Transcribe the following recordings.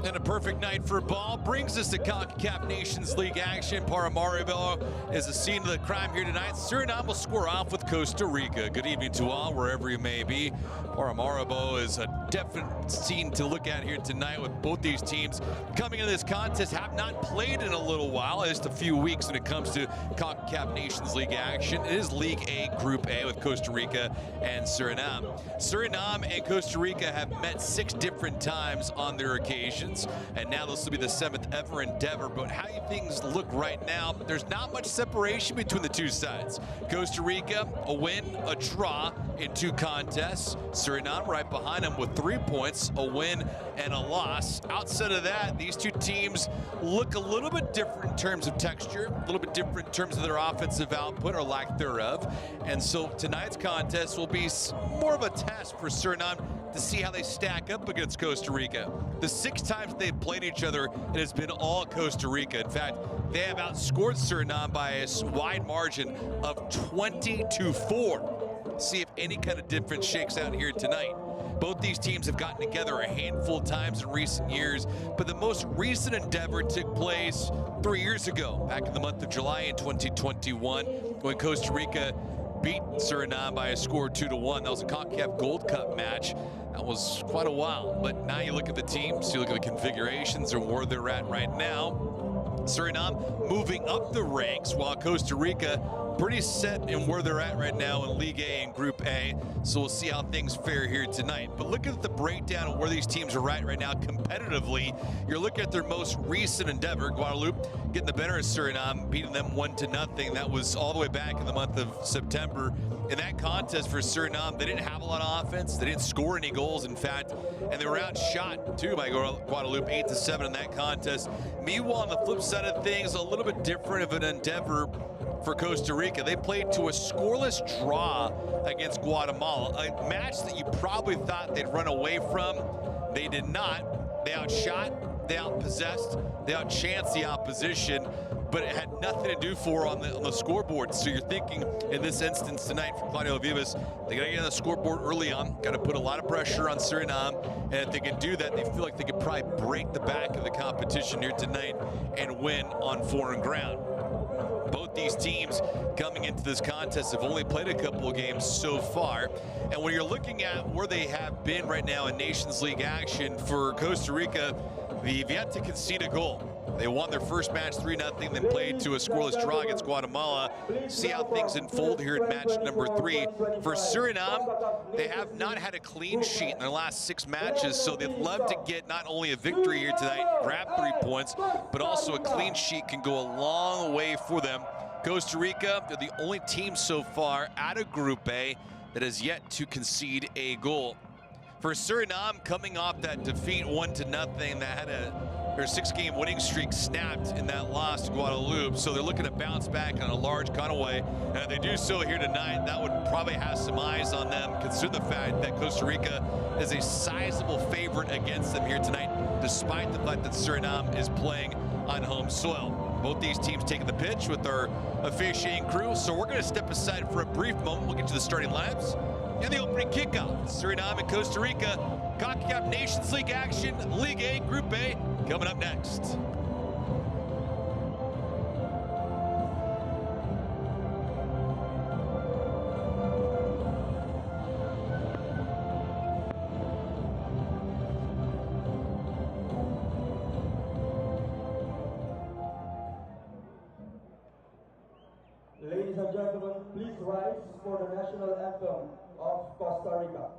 And a perfect night for ball brings us to Concacaf Nations League action. Paramaribo is the scene of the crime here tonight. Suriname will square off with Costa Rica. Good evening to all, wherever you may be. Paramaribo is a definite scene to look at here tonight, with both these teams coming into this contest have not played in a little while, just a few weeks when it comes to Concacaf Nations League action. It is League A, Group A, with Costa Rica and Suriname. Suriname and Costa Rica have met 6 different times on their occasions, and now this will be the 7th ever endeavor. But how things look right now, there's not much separation between the two sides. Costa Rica, a win, a draw in 2 contests. Suriname right behind them with 3 points, a win and a loss. Outside of that, these two teams look a little bit different in terms of texture, a little bit different in terms of their offensive output or lack thereof. And so tonight's contest will be more of a test for Suriname to see how they stack up against Costa Rica. The 6 times they've played each other, it has been all Costa Rica. In fact, they have outscored Suriname by a wide margin of 20-4. See if any kind of difference shakes out here tonight. Both these teams have gotten together a handful of times in recent years, but the most recent endeavor took place 3 years ago, back in the month of July in 2021, when Costa Rica beat Suriname by a score of 2-1. That was a Concacaf Gold Cup match. That was quite a while, but now you look at the teams, you look at the configurations and where they're at right now. Suriname moving up the ranks, while Costa Rica pretty set in where they're at right now in League A and Group A. So we'll see how things fare here tonight. But look at the breakdown of where these teams are at right now competitively. You're looking at their most recent endeavor, Guadeloupe getting the better of Suriname, beating them 1-0. That was all the way back in the month of September. In that contest for Suriname, they didn't have a lot of offense. They didn't score any goals, in fact, and they were outshot too by Guadeloupe 8-7 in that contest. Meanwhile, on the flip side of things, a little bit different of an endeavor for Costa Rica. They played to a scoreless draw against Guatemala, a match that you probably thought they'd run away from. They did not. They outshot, they outpossessed, they outchanced the opposition, but it had nothing to do for on the scoreboard. So you're thinking, in this instance tonight for Claudio Vivas, they got to get on the scoreboard early on, got to put a lot of pressure on Suriname, and if they can do that, they feel like they could probably break the back of the competition here tonight and win on foreign ground. Both these teams coming into this contest have only played a couple of games so far. And when you're looking at where they have been right now in Nations League action, for Costa Rica, they've yet to concede a goal. They won their first match 3-0, then played to a scoreless draw against Guatemala. See how things unfold here in match number 3. For Suriname, they have not had a clean sheet in their last 6 matches, so they'd love to get not only a victory here tonight, grab 3 points, but also a clean sheet can go a long way for them. Costa Rica, they're the only team so far out of Group A that has yet to concede a goal. For Suriname, coming off that defeat 1-0, that had their 6-game winning streak snapped in that loss to Guadeloupe, so they're looking to bounce back on a large kind of way. And if they do so here tonight, that would probably have some eyes on them, considering the fact that Costa Rica is a sizable favorite against them here tonight, despite the fact that Suriname is playing on home soil. Both these teams taking the pitch with our officiating crew, so we're going to step aside for a brief moment. We'll get to the starting lineups and the opening kickoff. Suriname and Costa Rica, Concacaf Nations League action, League A, Group A, coming up next. Ladies and gentlemen, please rise for the national anthem of Costa Rica.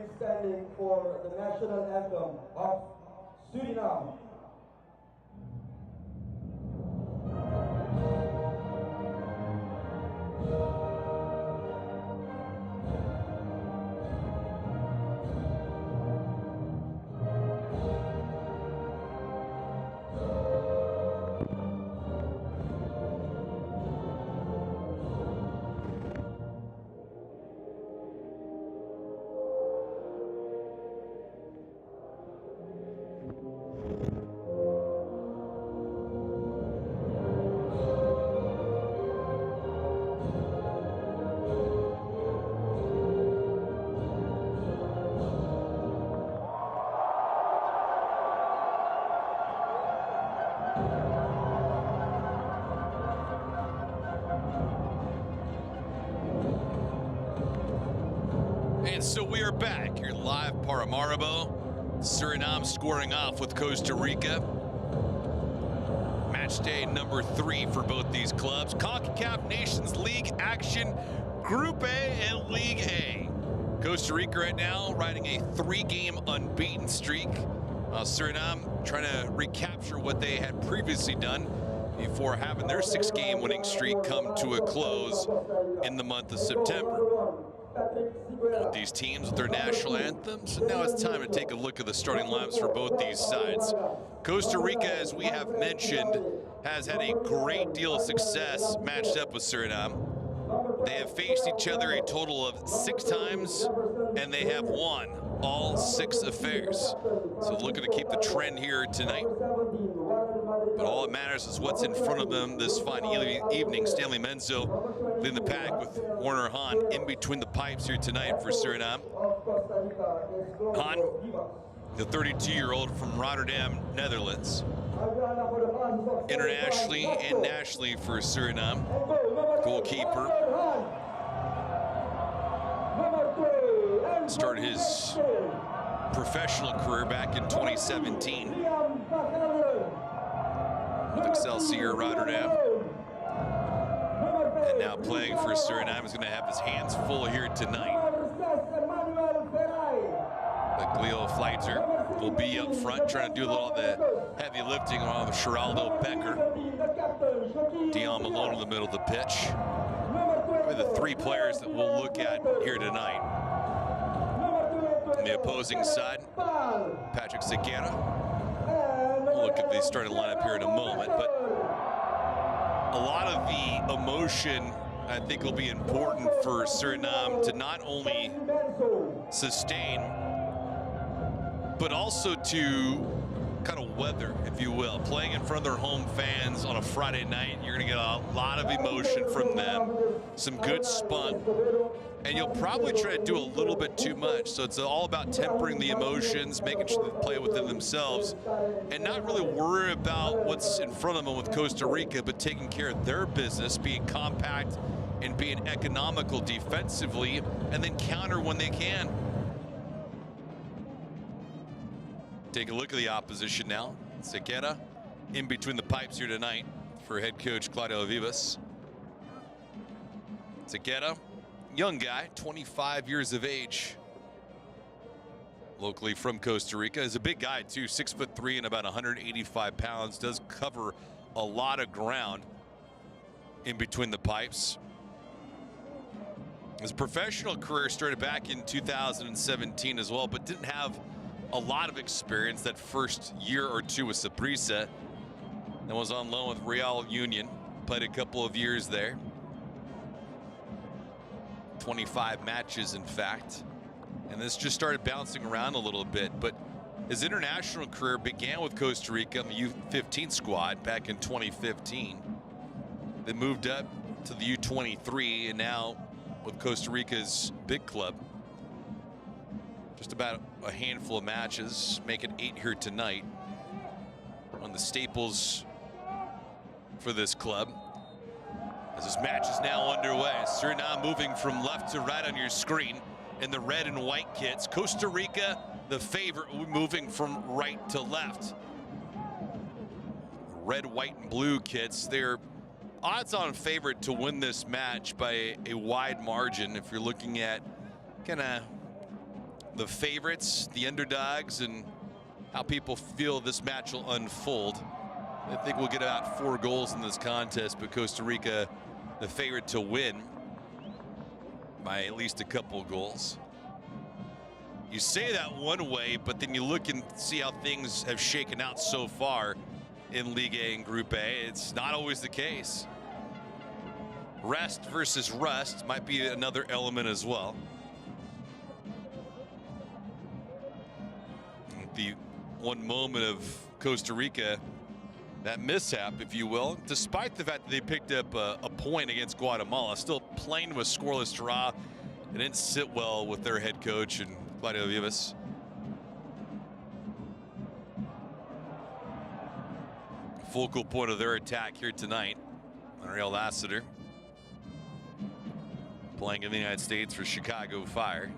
remain standing for the national anthem of Suriname. And so we are back here live, Paramaribo. Suriname squaring off with Costa Rica. Match day number 3 for both these clubs. Concacaf Nations League action, Group A and League A. Costa Rica right now riding a 3-game unbeaten streak. Suriname trying to recapture what they had previously done before having their 6-game winning streak come to a close in the month of September. With these teams with their national anthems, and now it's time to take a look at the starting lineups for both these sides. Costa Rica, as we have mentioned, has had a great deal of success matched up with Suriname. They have faced each other a total of 6 times, and they have won all 6 affairs. So looking to keep the trend here tonight. But all that matters is what's in front of them this fine evening. Stanley Menzo leading the pack with Werner Hahn in between the pipes here tonight for Suriname. Hahn, the 32-year-old from Rotterdam, Netherlands. Internationally and nationally for Suriname. Goalkeeper. Started his professional career back in 2017 with Excelsior Rotterdam. And now playing for Suriname, is going to have his hands full here tonight. But Leo Fleitzer will be up front trying to do all the heavy lifting on Geraldo Becker. Dion Malone in the middle of the pitch. Probably the 3 players that we'll look at here tonight. On the opposing side, Patrick Sequeira. We'll look at the starting lineup here in a moment, but a lot of the emotion, I think, will be important for Suriname to not only sustain, but also to kind of weather, if you will. Playing in front of their home fans on a Friday night, you're going to get a lot of emotion from them, some good spunk, and you'll probably try to do a little bit too much. So it's all about tempering the emotions, making sure they play within themselves, and not really worry about what's in front of them with Costa Rica, but taking care of their business, being compact and being economical defensively, and then counter when they can. Take a look at the opposition now. Sequeira in between the pipes here tonight for head coach Claudio Vivas. Sequeira, young guy, 25 years of age. Locally from Costa Rica. Is a big guy too, 6'3" and about 185 pounds. Does cover a lot of ground in between the pipes. His professional career started back in 2017 as well, but didn't have a lot of experience that first year or 2 with Saprissa. And was on loan with Real Union. Played a couple of years there. 25 matches, in fact. And this just started bouncing around a little bit. But his international career began with Costa Rica on the U15 squad back in 2015. Then moved up to the U23, and now with Costa Rica's big club. Just about a handful of matches, making 8 here tonight on the staples for this club. As this match is now underway, Suriname moving from left to right on your screen in the red and white kits. Costa Rica, the favorite, moving from right to left. Red, white, and blue kits. They're odds-on favorite to win this match by a wide margin. If you're looking at kind of the favorites, the underdogs, and how people feel this match will unfold. I think we'll get about 4 goals in this contest, but Costa Rica the favorite to win by at least a couple of goals. You say that one way, but then you look and see how things have shaken out so far in League A and Group A. It's not always the case. Rest versus rust might be another element as well. The one moment of Costa Rica, that mishap, if you will, despite the fact that they picked up a point against Guatemala, still playing with a scoreless draw. It didn't sit well with their head coach and Claudio Vivas. Focal point of their attack here tonight, Ariel Lassiter, playing in the United States for Chicago Fire.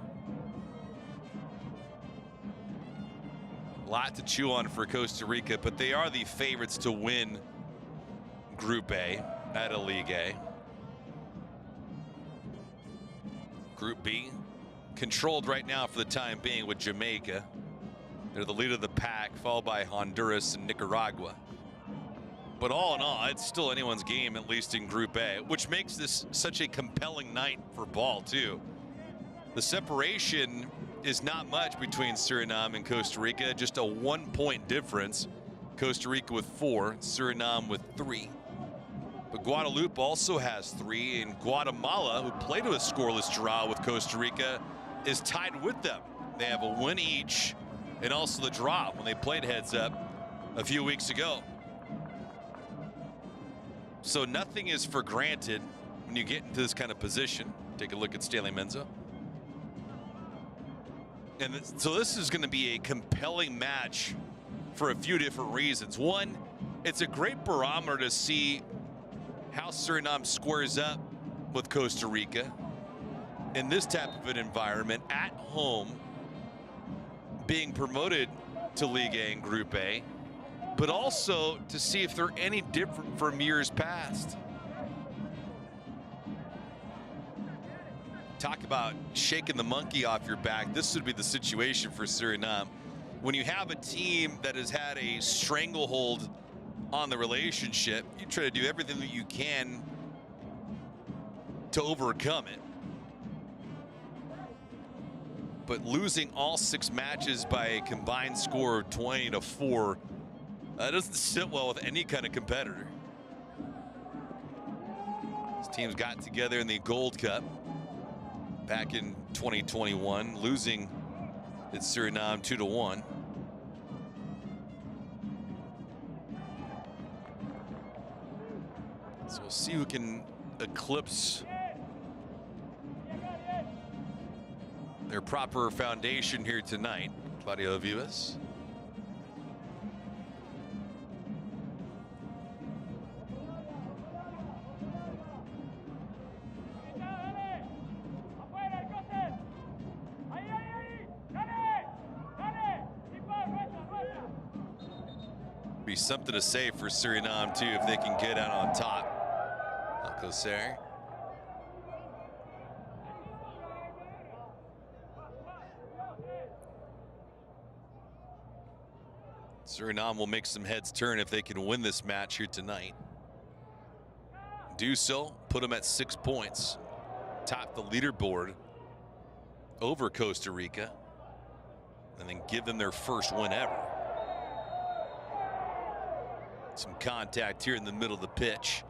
A lot to chew on for Costa Rica, but they are the favorites to win Group A at a League A. Group B, controlled right now for the time being with Jamaica. They're the lead of the pack, followed by Honduras and Nicaragua. But all in all, it's still anyone's game, at least in Group A, which makes this such a compelling night for ball, too. The separation is not much between Suriname and Costa Rica, just a 1-point difference. Costa Rica with 4, Suriname with 3. But Guadeloupe also has 3, and Guatemala, who played with a scoreless draw with Costa Rica, is tied with them. They have a win each, and also the draw when they played heads up a few weeks ago. So nothing is for granted when you get into this kind of position. Take a look at Stanley Menzo. And so this is going to be a compelling match for a few different reasons. One, it's a great barometer to see how Suriname squares up with Costa Rica in this type of an environment at home, being promoted to League A and Group A, but also to see if they're any different from years past. Talk about shaking the monkey off your back. This would be the situation for Suriname. When you have a team that has had a stranglehold on the relationship, you try to do everything that you can to overcome it. But losing all 6 matches by a combined score of 20-4, that doesn't sit well with any kind of competitor. These teams got together in the Gold Cup back in 2021, losing at Suriname 2-1. So we'll see who can eclipse their proper foundation here tonight. Claudio Vivas. Be something to say for Suriname too if they can get out on top. Alcocer. Suriname will make some heads turn if they can win this match here tonight. Do so, put them at 6 points, top the leaderboard over Costa Rica, and then give them their first win ever. Some contact here in the middle of the pitch.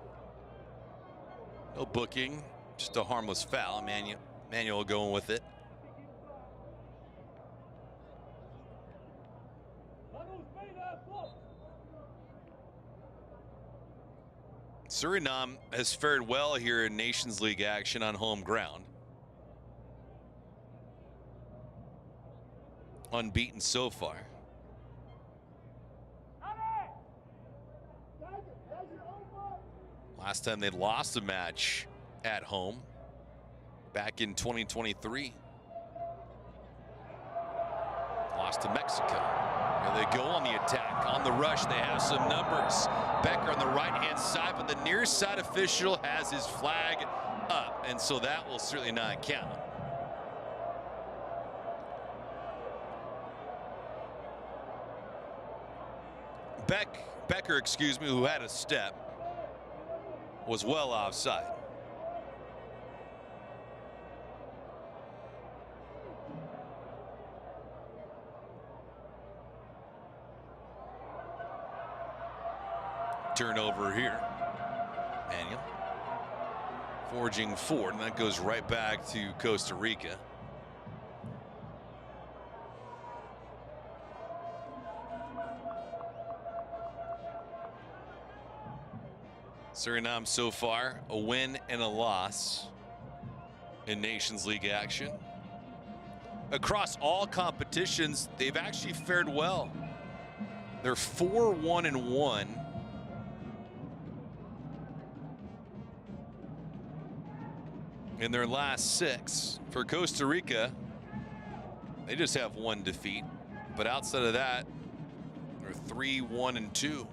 No booking, just a harmless foul. Manuel going with it. Suriname has fared well here in Nations League action on home ground. Unbeaten so far. Last time they lost a match at home back in 2023. Lost to Mexico. Here they go on the attack, on the rush. They have some numbers. Becker on the right-hand side, but the near side official has his flag up, and so that will certainly not count. Becker, excuse me, who had a step, was well offside. Turnover here. Manuel forging forward, and that goes right back to Costa Rica. Suriname so far, a win and a loss in Nations League action. Across all competitions, they've actually fared well. They're 4-1-1. In their last 6. For Costa Rica, they just have 1 defeat. But outside of that, they're 3-1-2.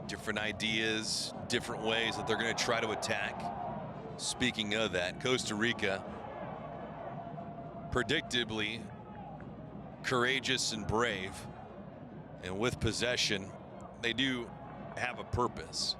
Different ideas, different ways that they're going to try to attack. Speaking of that, Costa Rica, predictably courageous and brave, and with possession, they do have a purpose.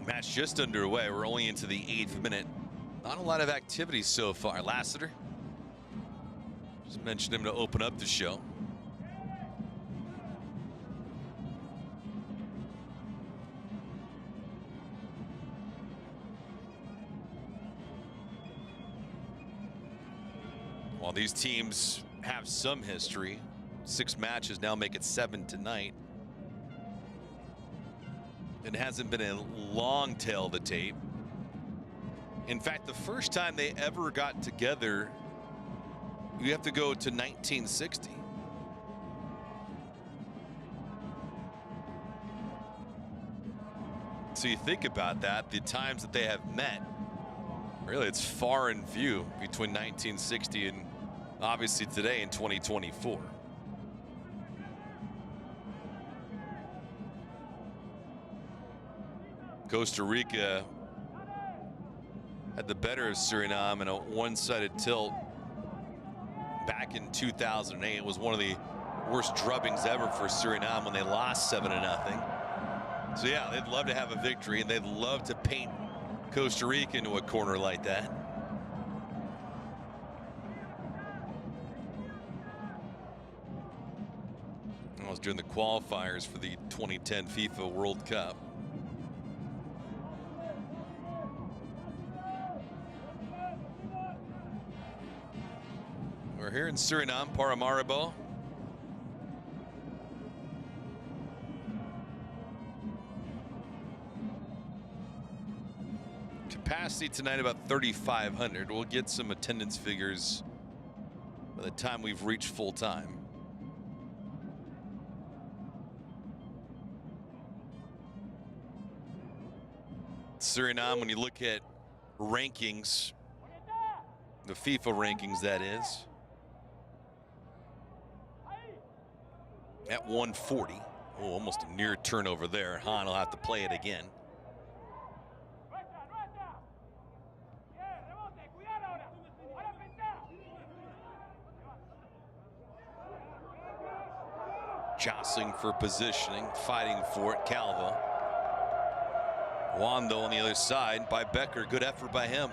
Match just underway. We're only into the 8th minute. Not a lot of activity so far. Lassiter, just mentioned him to open up the show. While these teams have some history, 6 matches now make it 7 tonight. It hasn't been a long tail of the tape. In fact, the first time they ever got together, you have to go to 1960. So you think about that, the times that they have met, really it's far in view between 1960 and obviously today in 2024. Costa Rica had the better of Suriname in a one-sided tilt back in 2008. It was one of the worst drubbings ever for Suriname when they lost 7-0. So yeah, they'd love to have a victory, and they'd love to paint Costa Rica into a corner like that. That was during the qualifiers for the 2010 FIFA World Cup. We're here in Suriname, Paramaribo. Capacity tonight about 3,500. We'll get some attendance figures by the time we've reached full time. Suriname, when you look at rankings, the FIFA rankings that is, at 140. Oh, almost a near turnover there. Han will have to play it again. Jostling for positioning, fighting for it. Calvo. Wando on the other side by Becker. Good effort by him.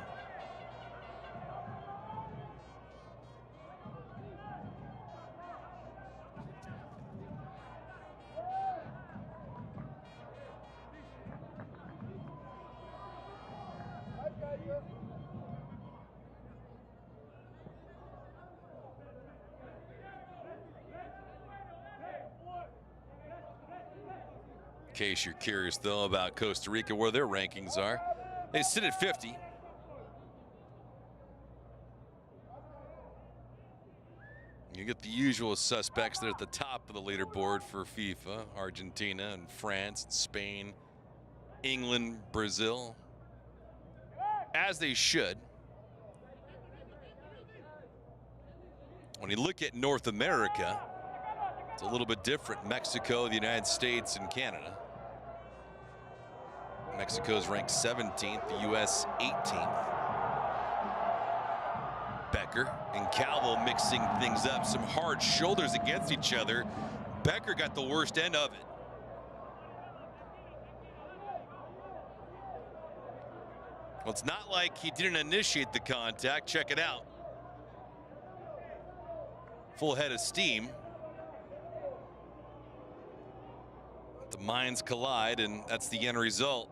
In case you're curious, though, about Costa Rica, where their rankings are, they sit at 50. You get the usual suspects that are at the top of the leaderboard for FIFA: Argentina and France, and Spain, England, Brazil, as they should. When you look at North America, it's a little bit different. Mexico, the United States, and Canada. Mexico's ranked 17th, the U.S. 18th. Becker and Calvo mixing things up. Some hard shoulders against each other. Becker got the worst end of it. Well, it's not like he didn't initiate the contact. Check it out. Full head of steam. The minds collide, and that's the end result.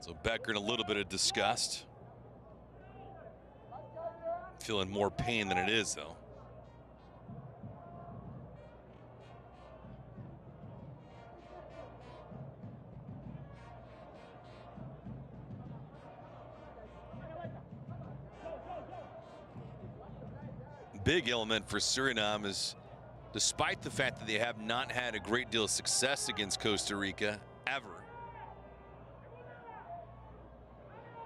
So Becker in a little bit of disgust. Feeling more pain than it is, though. Big element for Suriname is, despite the fact that they have not had a great deal of success against Costa Rica ever,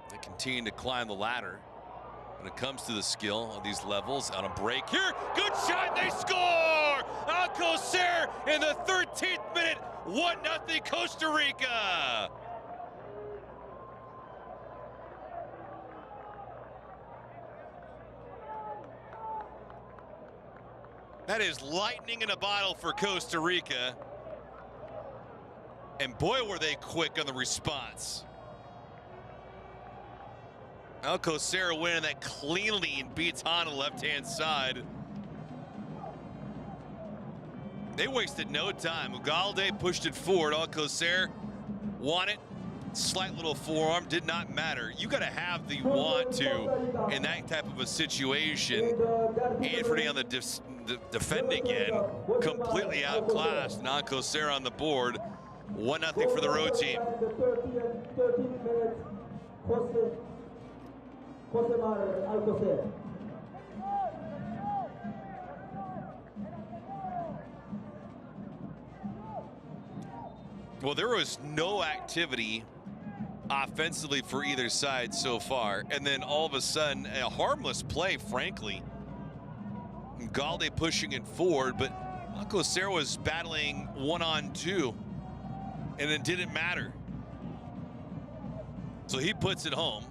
they continue to climb the ladder when it comes to the skill of these levels. On a break here, good shot, they score! Alcocer in the 13th minute, 1-0 Costa Rica. That is lightning in a bottle for Costa Rica. And boy, were they quick on the response. Alcocer winning that cleanly and beats on the left-hand side. They wasted no time. Ugalde pushed it forward. Alcocer won it. Slight little forearm, did not matter. You got to have the want to in that type of a situation. Anthony on the defending end, completely outclassed. And Alcocer on the board. 1-0 for the road team. Well, there was no activity offensively for either side so far, and then all of a sudden a harmless play, frankly. Galde pushing it forward, but Alcocer was battling 1-on-2, and it didn't matter. So he puts it home.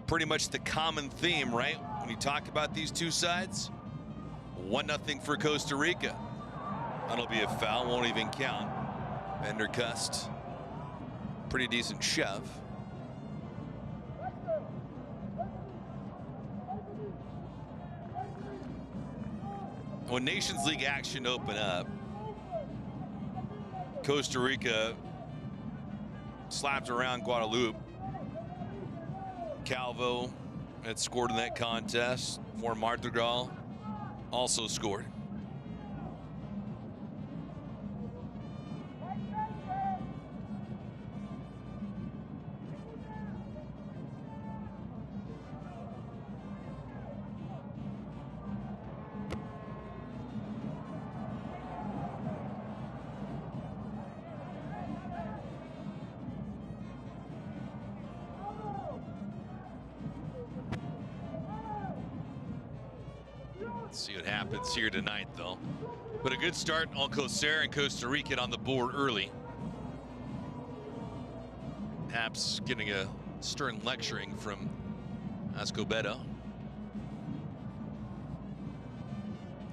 Pretty much the common theme, right? When you talk about these two sides, 1-0 for Costa Rica. That'll be a foul, won't even count. Vanderkust, pretty decent shove. When Nations League action opened up, Costa Rica slapped around Guadeloupe. Calvo had scored in that contest. For Madrigal also scored. See what happens here tonight, though. But a good start. Alcocer and Costa Rica on the board early. Perhaps getting a stern lecturing from Escobedo.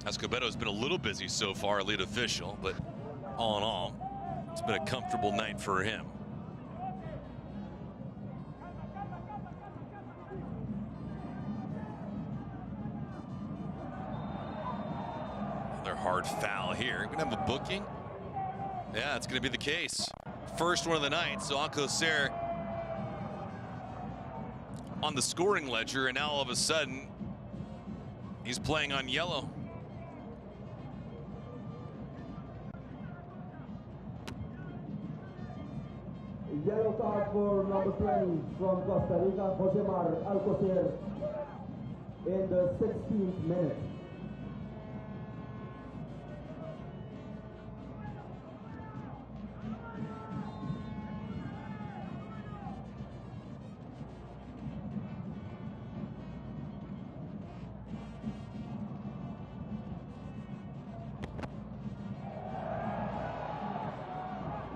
Escobedo's been a little busy so far, lead official, but all in all, it's been a comfortable night for him. Hard foul here. We're gonna have a booking. Yeah, it's gonna be the case. First one of the night. So Alcocer on the scoring ledger, and now all of a sudden he's playing on yellow. Yellow card for number 20 from Costa Rica, Josemar Alcocer, in the 16th minute.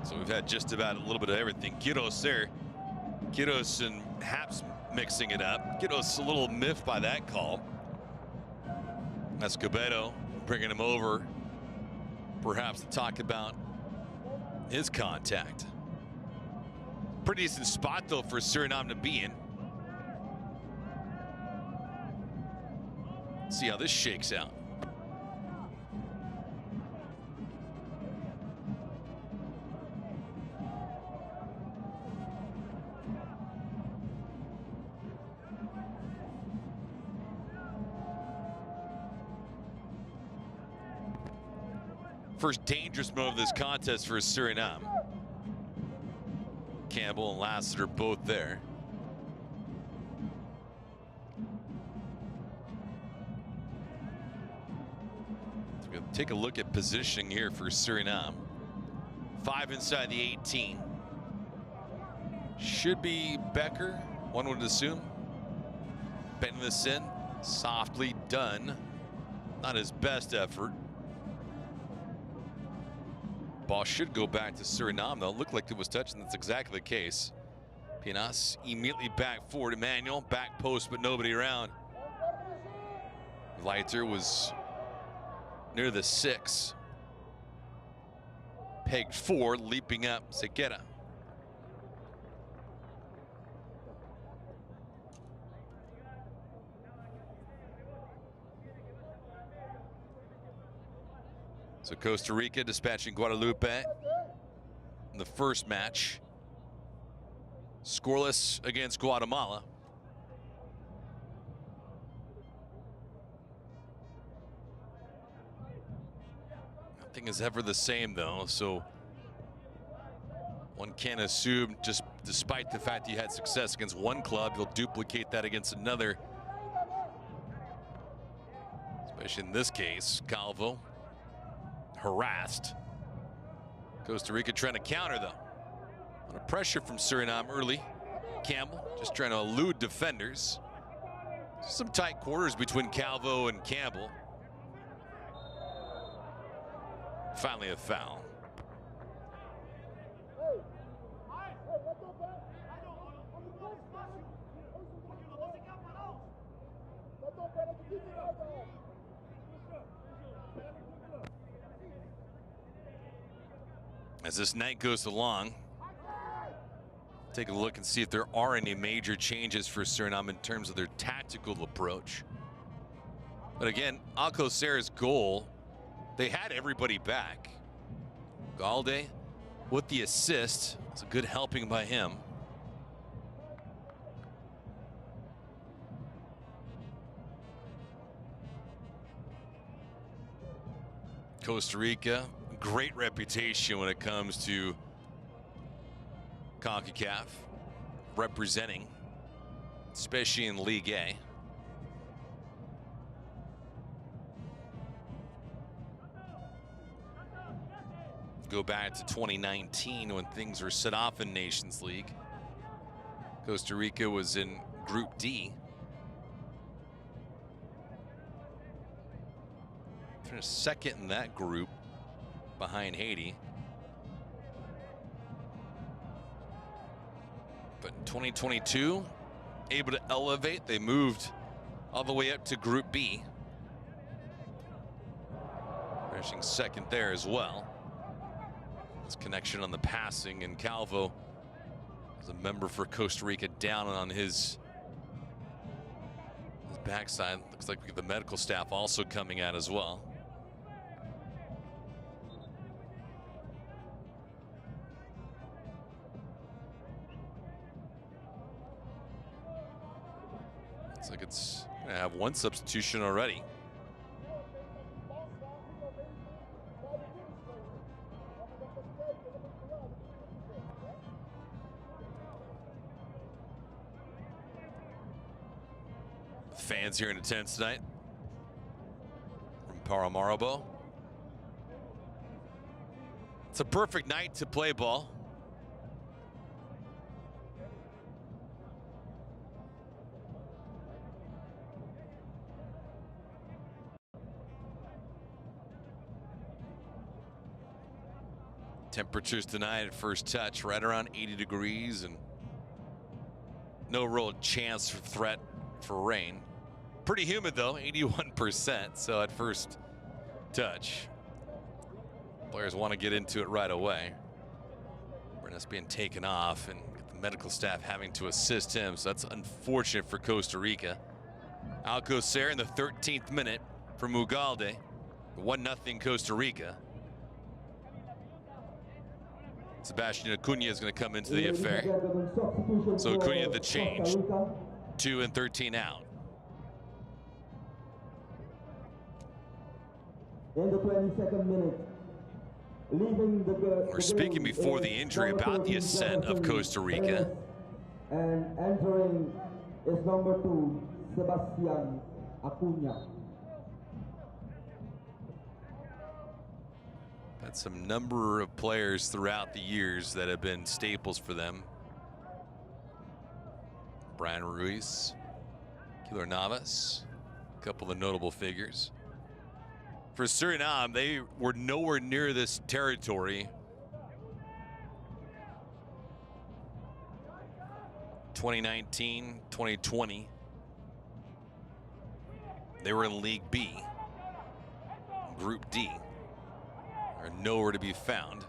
So we've had just about a little bit of everything. Quiros there. Quiros and Haps mixing it up. Quiros a little miffed by that call. Escobedo bringing him over, perhaps to talk about his contact. Pretty decent spot, though, for Suriname to be in. See how this shakes out. First dangerous moment of this contest for Suriname. Campbell and Lassiter both there. So we'll take a look at positioning here for Suriname. 5 inside the 18. Should be Becker, one would assume. Bending this in, softly done. Not his best effort. Ball should go back to Suriname, though. Looked like it was touching. That's exactly the case. Pinas immediately back forward. Emmanuel, back post, but nobody around. Leiter was near the 6. Pegged 4, leaping up, Sequeira. So Costa Rica dispatching Guadalupe in the first match. Scoreless against Guatemala. Nothing is ever the same, though, so one can't assume, just despite the fact you had success against one club, you'll duplicate that against another. Especially in this case, Calvo harassed. Costa Rica trying to counter, though. A lot of pressure from Suriname early. Campbell just trying to elude defenders. Some tight quarters between Calvo and Campbell. Finally a foul. As this night goes along, take a look and see if there are any major changes for Suriname in terms of their tactical approach. But again, Alcocer's goal, they had everybody back. Galde with the assist. It's a good helping by him. Costa Rica, great reputation when it comes to Concacaf, representing, especially in League A. Go back to 2019 when things were set off in Nations League. Costa Rica was in Group D. Finished second in that group behind Haiti. But in 2022, able to elevate. They moved all the way up to Group B. Finishing second there as well. This connection on the passing, and Calvo is a member for Costa Rica down on his backside. Looks like we have the medical staff also coming out as well. Looks like it's gonna have one substitution already. fans here in attendance tonight from Paramaribo. It's a perfect night to play ball. Temperatures tonight at first touch right around 80 degrees and no real chance for threat for rain. Pretty humid though, 81%, so at first touch. Players want to get into it right away. Brenna's being taken off and the medical staff having to assist him, so that's unfortunate for Costa Rica. Alcocer in the 13th minute from Ugalde. 1-0 Costa Rica. Sebastian Acuna is going to come into the affair. So Acuna the change. 2 and 13 out. In the 22nd minute, leaving the We're speaking before the injury about the ascent of Costa Rica. And entering is number 2, Sebastian Acuna. Had some number of players throughout the years that have been staples for them. Brian Ruiz, Keylor Navas, a couple of notable figures. For Suriname, they were nowhere near this territory. 2019, 2020. They were in League B, Group D. Are nowhere to be found.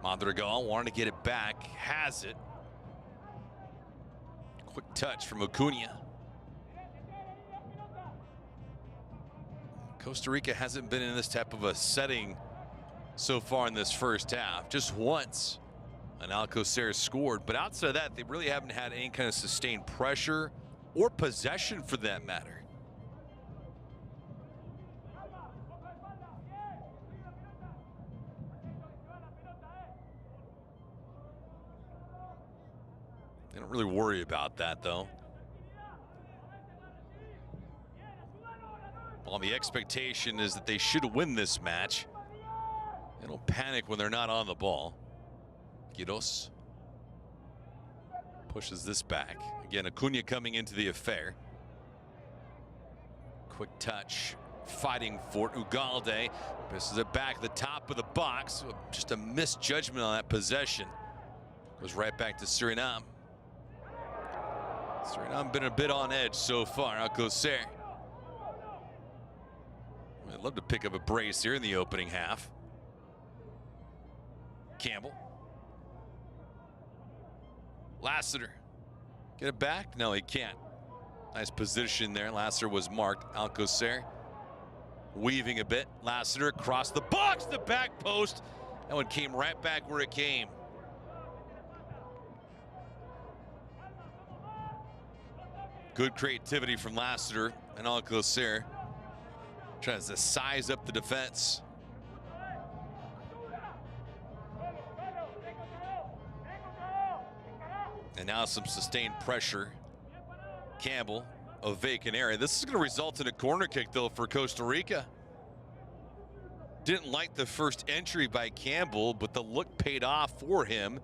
Madrigal wanted to get it back, has it. Quick touch from Acuna. Costa Rica hasn't been in this type of a setting so far in this first half. Just once an Alcocer scored, but outside of that, they really haven't had any kind of sustained pressure or possession for that matter. They don't really worry about that, though. Well, the expectation is that they should win this match. They don't panic when they're not on the ball. Quiros pushes this back. Again, Acuna coming into the affair. Quick touch, fighting for Ugalde. Misses it back at the top of the box. Just a misjudgment on that possession. Goes right back to Suriname. Suriname been a bit on edge so far. Alcocer. I'd love to pick up a brace here in the opening half. Campbell. Lassiter. Get it back? No, he can't. Nice position there. Lassiter was marked. Alcocer weaving a bit. Lassiter across the box, the back post. That one came right back where it came. Good creativity from Lassiter and Alcocer. Tries to size up the defense. And now some sustained pressure. Campbell, a vacant area. This is going to result in a corner kick, though, for Costa Rica. Didn't like the first entry by Campbell, but the look paid off for him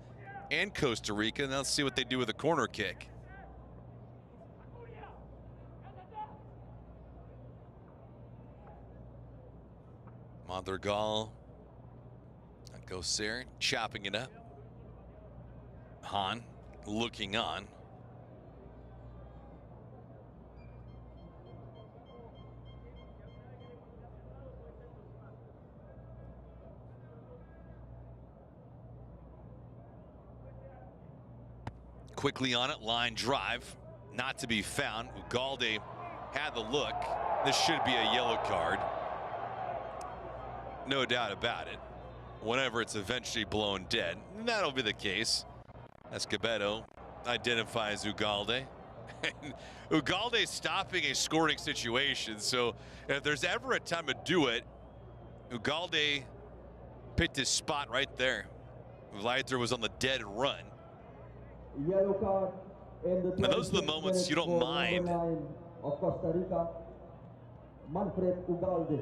and Costa Rica. Now let's see what they do with a corner kick. Madrigal, Alcocer chopping it up. Hahn looking on. Quickly on it, line drive, not to be found. Ugalde had the look. This should be a yellow card. No doubt about it. Whenever it's eventually blown dead, that'll be the case. Escobedo identifies Ugalde. Ugalde stopping a scoring situation, so if there's ever a time to do it, Ugalde picked his spot right there. Leiter was on the dead run. Yellow card in the and those are the moments you don't mind of Costa Rica, Manfred Ugalde.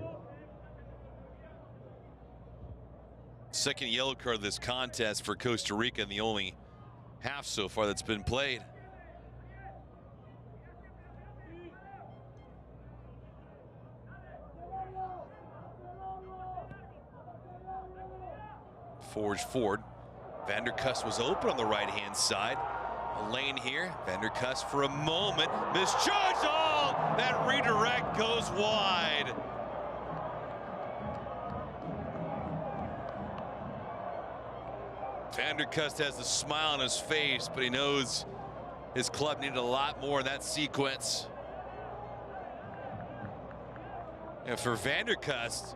Second yellow card of this contest for Costa Rica in the only half so far that's been played. Forge forward. Vanderkust was open on the right-hand side. A lane here. Vanderkust for a moment. Misjudged. Oh, that redirect goes wide. Vanderkust has a smile on his face, but he knows his club needed a lot more in that sequence. And for Vanderkust,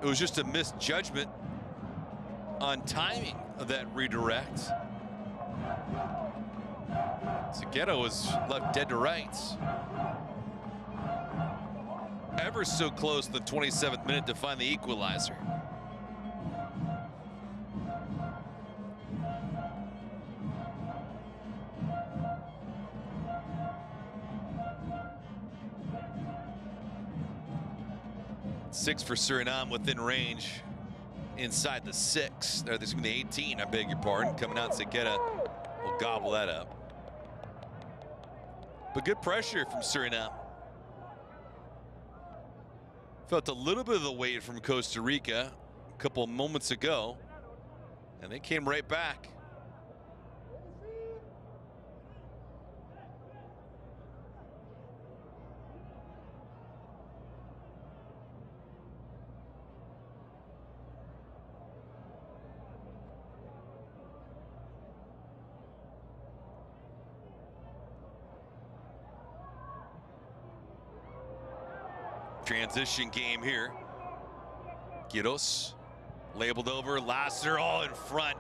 it was just a misjudgment on timing of that redirect. Segueta was left dead to rights. Ever so close in the 27th minute to find the equalizer. Six for Suriname within range. Inside the 6, there's going to be the 18, I beg your pardon. Coming out, Segueta will gobble that up. But good pressure from Suriname. Felt a little bit of the weight from Costa Rica a couple of moments ago, and they came right back. Transition game here. Giros labeled over. Lassiter all in front.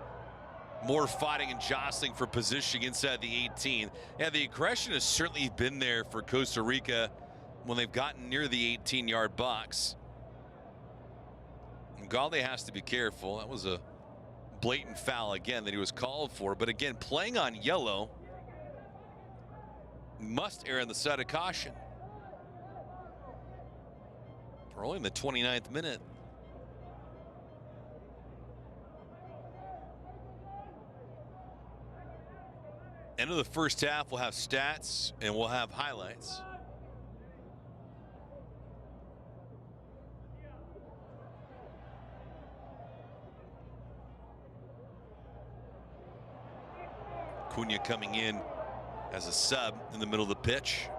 More fighting and jostling for position inside the 18. Yeah, the aggression has certainly been there for Costa Rica when they've gotten near the 18-yard box. Ugalde has to be careful. That was a blatant foul again that he was called for. But again, playing on yellow, must err on the side of caution. We're only in the 29th minute. End of the first half, we'll have stats and we'll have highlights. Cunha coming in as a sub in the middle of the pitch.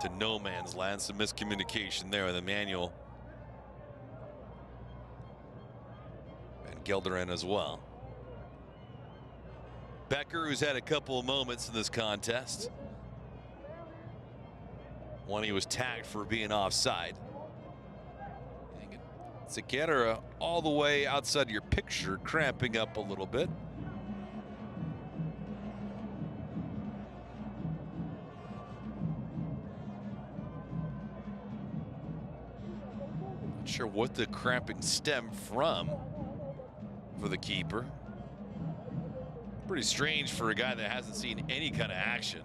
To no man's land, some miscommunication there with Emmanuel and Gelderland as well. Becker, who's had a couple of moments in this contest. One, he was tagged for being offside. Segueta all the way outside your picture, cramping up a little bit. Sure what the cramping stemmed from for the keeper. Pretty strange for a guy that hasn't seen any kind of action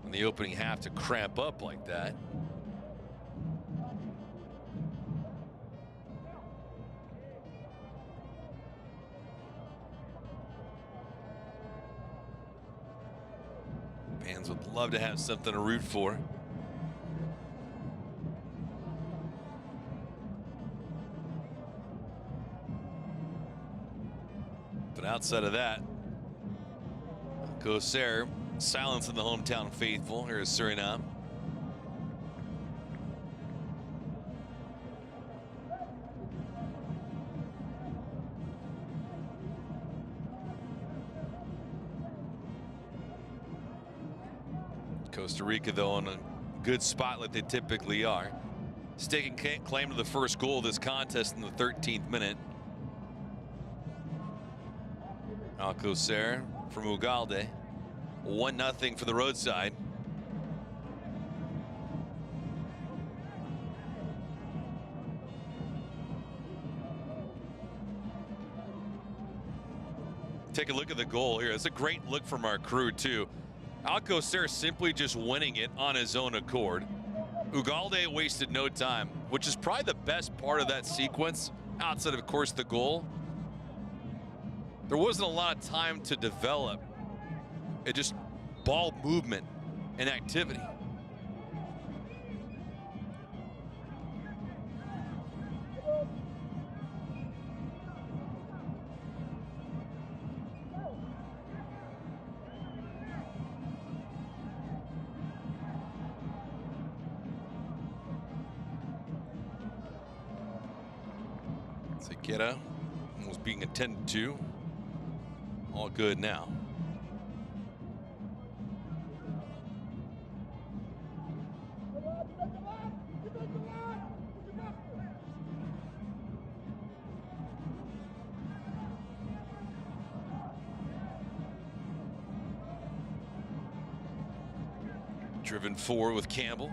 in the opening half to cramp up like that. Fans would love to have something to root for. But outside of that, Coser silencing the hometown faithful. Here is Suriname. Costa Rica, though, on a good spot like they typically are. Staking claim to the first goal of this contest in the 13th minute. Alcocer from Ugalde. 1-0 for the roadside. Take a look at the goal here. It's a great look from our crew, too. Alcocer simply just winning it on his own accord. Ugalde wasted no time, which is probably the best part of that sequence, outside of course, the goal. There wasn't a lot of time to develop. It just ball movement and activity. Sekera was being attended to. All good now. Driven forward with Campbell.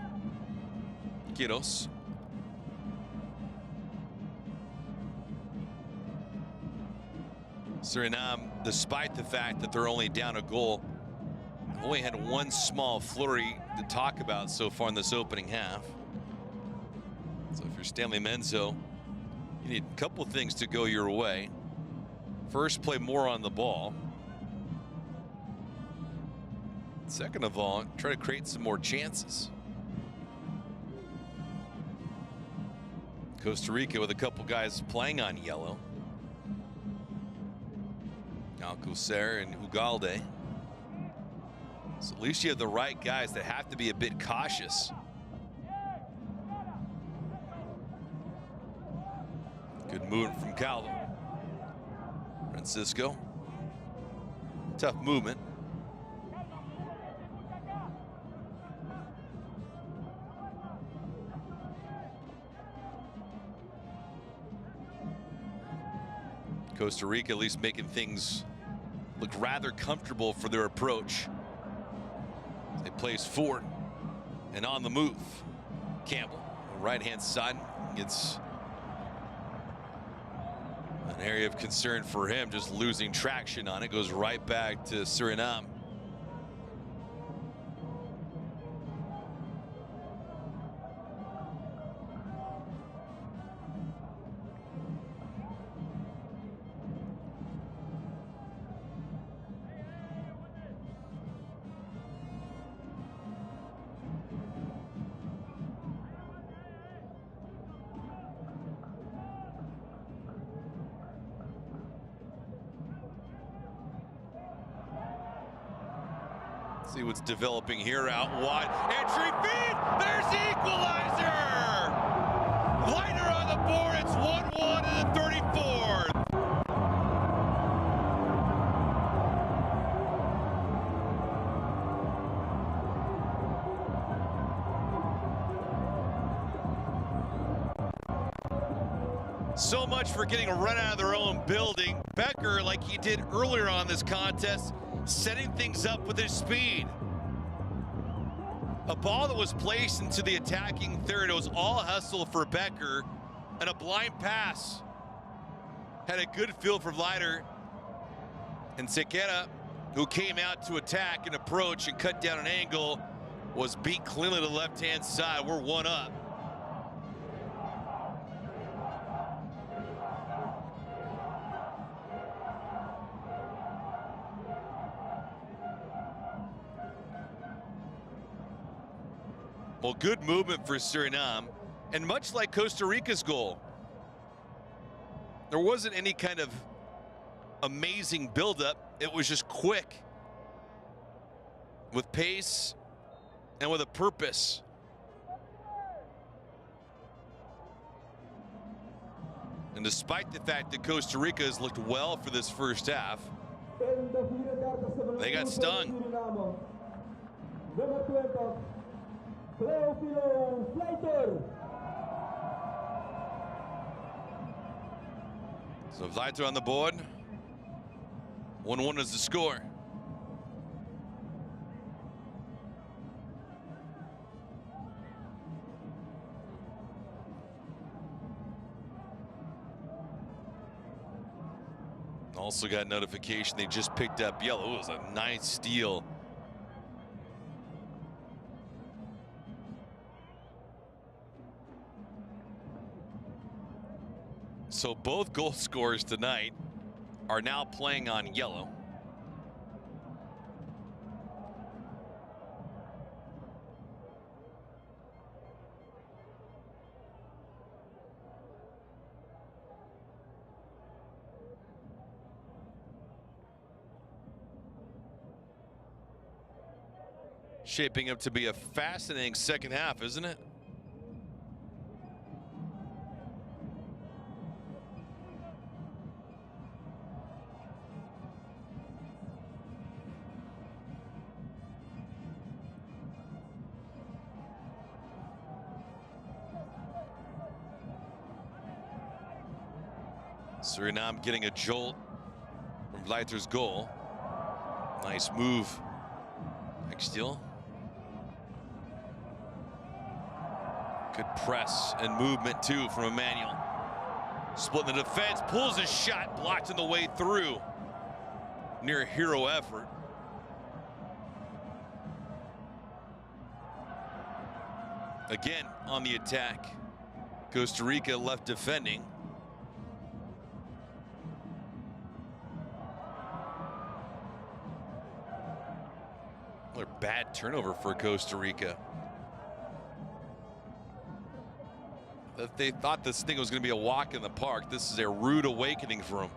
Quiros. Suriname, despite the fact that they're only down a goal, only had one small flurry to talk about so far in this opening half. So if you're Stanley Menzo, you need a couple of things to go your way. First, play more on the ball. Second of all, try to create some more chances. Costa Rica with a couple guys playing on yellow. Alcocer and Ugalde. So at least you have the right guys that have to be a bit cautious. Good movement from Calvin. Francisco. Tough movement. Costa Rica at least making things look rather comfortable for their approach. They place forward and on the move. Campbell, right-hand side. It's an area of concern for him, just losing traction on it. Goes right back to Suriname. See what's developing here out wide. Entry feed! There's the equalizer! Leiter on the board. It's 1-1 in the 34th. So much for getting a run out of their own building. Becker, like he did earlier on this contest, setting things up with his speed. A ball that was placed into the attacking third. It was all hustle for Becker and a blind pass. Had a good feel for Leiter. And Sekera, who came out to attack and approach and cut down an angle, was beat cleanly to the left-hand side. We're one up. Well, good movement for Suriname, and much like Costa Rica's goal, there wasn't any kind of amazing buildup. It was just quick, with pace and with a purpose. And despite the fact that Costa Rica has looked well for this first half, they got stung. So Leiter on the board. 1-1 is the score. Also got notification they just picked up yellow. It was a nice steal. So both goal scorers tonight are now playing on yellow. Shaping up to be a fascinating second half, isn't it? Suriname getting a jolt from Vleiter's goal. Nice move. Next steal. Good press and movement too from Emmanuel. Splitting the defense, pulls his shot, blocked on the way through. Near hero effort. Again on the attack. Costa Rica left defending. Another bad turnover for Costa Rica. If they thought this thing was going to be a walk in the park, this is a rude awakening for them.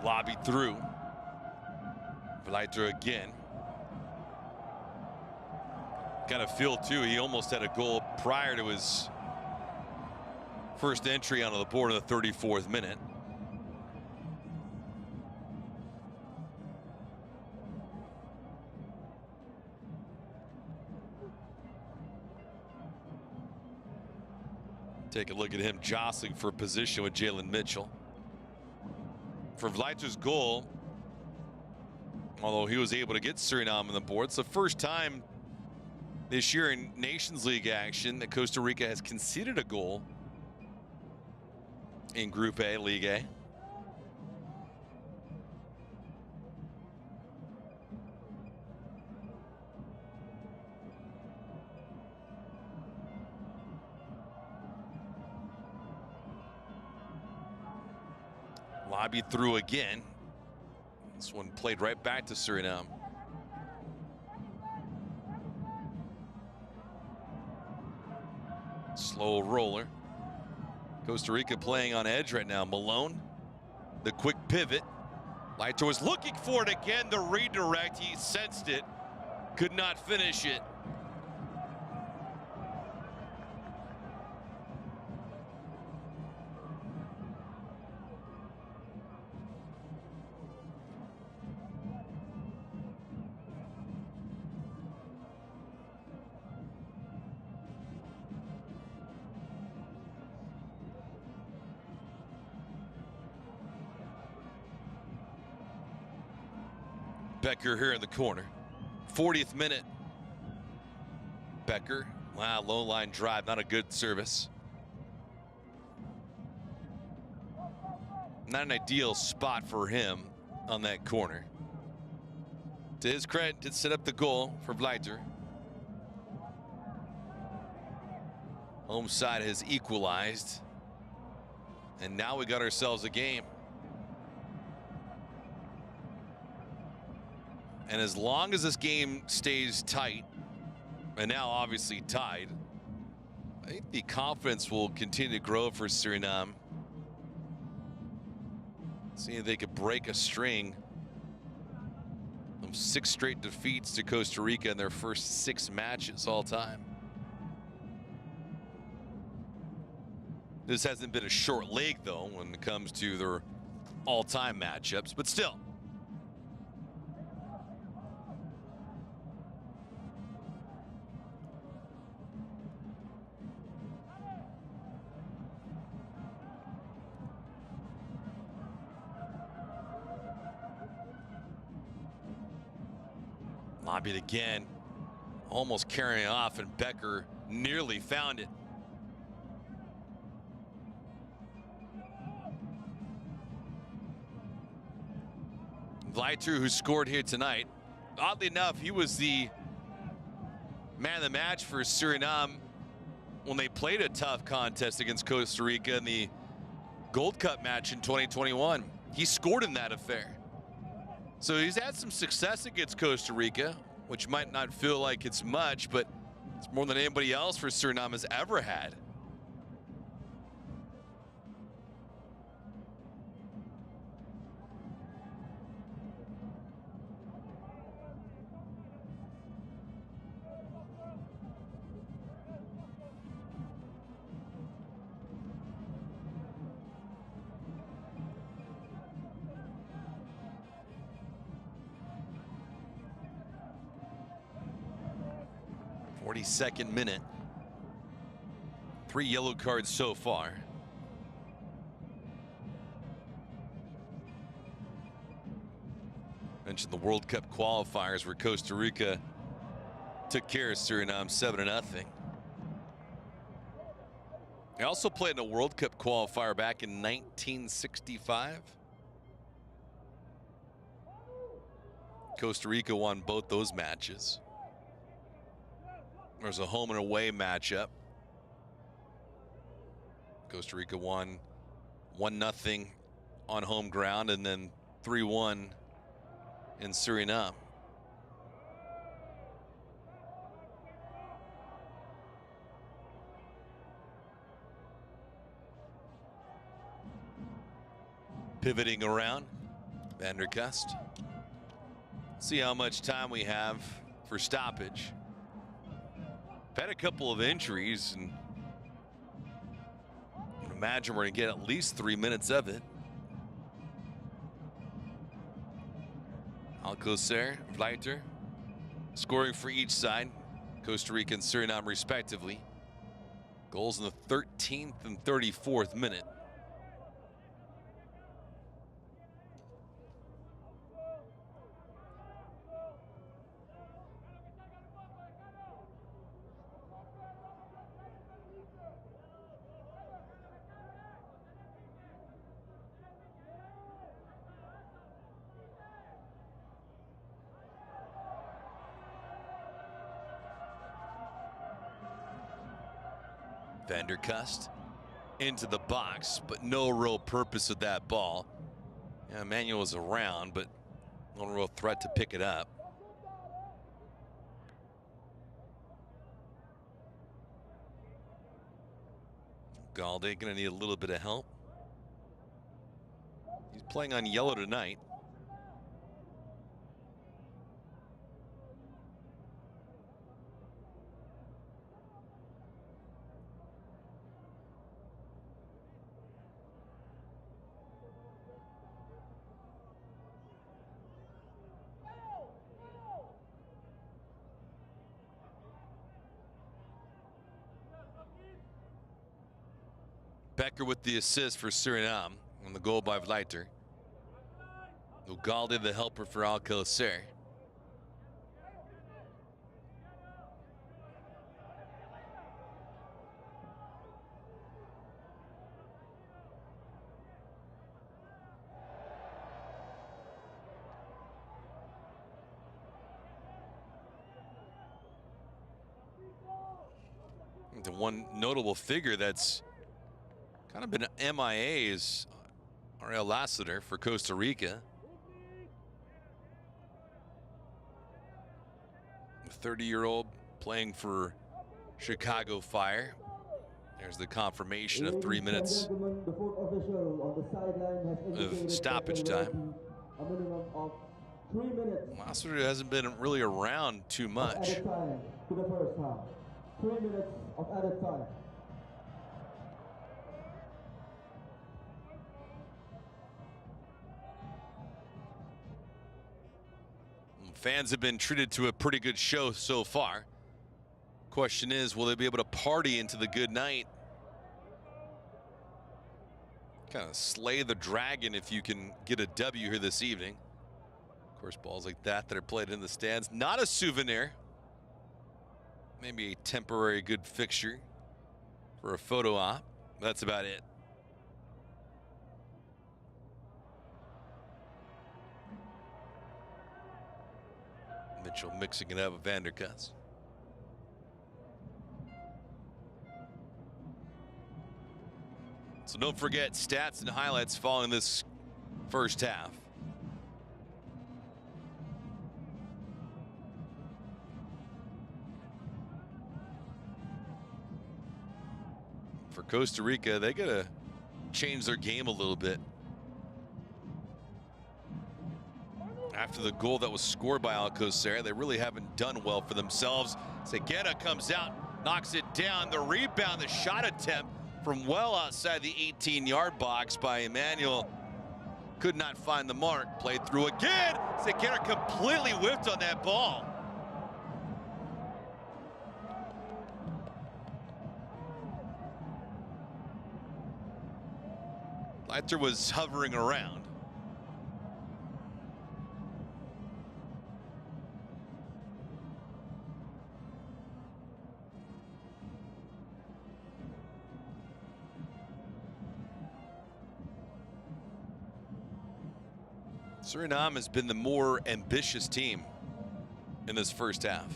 Lobbied through. Vleiter again. Got a feel too, he almost had a goal prior to his first entry onto the board in the 34th minute. Take a look at him jostling for position with Jalen Mitchell. For Vleiter's goal, although he was able to get Suriname on the board, it's the first time this year in Nations League action that Costa Rica has conceded a goal in Group A, League A. Lobbied through again. This one played right back to Suriname. Slow roller. Costa Rica playing on edge right now. Malone, the quick pivot. Vleiter was looking for it again. The redirect, he sensed it, could not finish it. Becker here in the corner. 40th minute. Becker, wow, low line drive, not a good service. Not an ideal spot for him on that corner. To his credit, did set up the goal for Vleiter. Home side has equalized. And now we got ourselves a game. And as long as this game stays tight, and now obviously tied, I think the confidence will continue to grow for Suriname. Seeing if they could break a string of 6 straight defeats to Costa Rica in their first 6 matches all time. This hasn't been a short leg though when it comes to their all-time matchups, but still. Lobbied again, almost carrying off, and Becker nearly found it. Vleiter, who scored here tonight, oddly enough, he was the man of the match for Suriname when they played a tough contest against Costa Rica in the Gold Cup match in 2021. He scored in that affair. So he's had some success against Costa Rica, which might not feel like it's much, but it's more than anybody else for Suriname has ever had. Second minute. 3 yellow cards so far. Mentioned the World Cup qualifiers where Costa Rica took care of Suriname 7-0. They also played in a World Cup qualifier back in 1965. Costa Rica won both those matches. There's a home and away matchup. Costa Rica won 1-0 on home ground and then 3-1 in Suriname. Pivoting around, Van der Kust. See how much time we have for stoppage. Had a couple of injuries, and I would imagine we're going to get at least 3 minutes of it. Alcocer, Vleiter, scoring for each side, Costa Rica and Suriname respectively. Goals in the 13th and 34th minute. Van der Kust into the box, but no real purpose of that ball. Yeah, Emmanuel was around, but no real threat to pick it up. Galde gonna need a little bit of help. He's playing on yellow tonight. Becker with the assist for Suriname on the goal by Vleiter. Ugalde the helper for Alcocer. The one notable figure that's kind of been MIA is Ariel Lassiter for Costa Rica. The 30-year-old playing for Chicago Fire. There's the confirmation of 3 minutes of stoppage time. Lassiter hasn't been really around too much. 3 minutes of added time. Fans have been treated to a pretty good show so far. Question is, will they be able to party into the good night? Kind of slay the dragon if you can get a W here this evening. Of course, balls like that are played in the stands, not a souvenir. Maybe a temporary good fixture for a photo op. That's about it. Mitchell mixing it up with Vanderkuts. So don't forget stats and highlights following this first half. For Costa Rica, they gotta change their game a little bit. After the goal that was scored by Alcocer, they really haven't done well for themselves. Seguera comes out, knocks it down. The rebound, the shot attempt from well outside the 18-yard box by Emmanuel. Could not find the mark. Played through again. Seguera completely whiffed on that ball. Leiter was hovering around. Suriname has been the more ambitious team in this first half.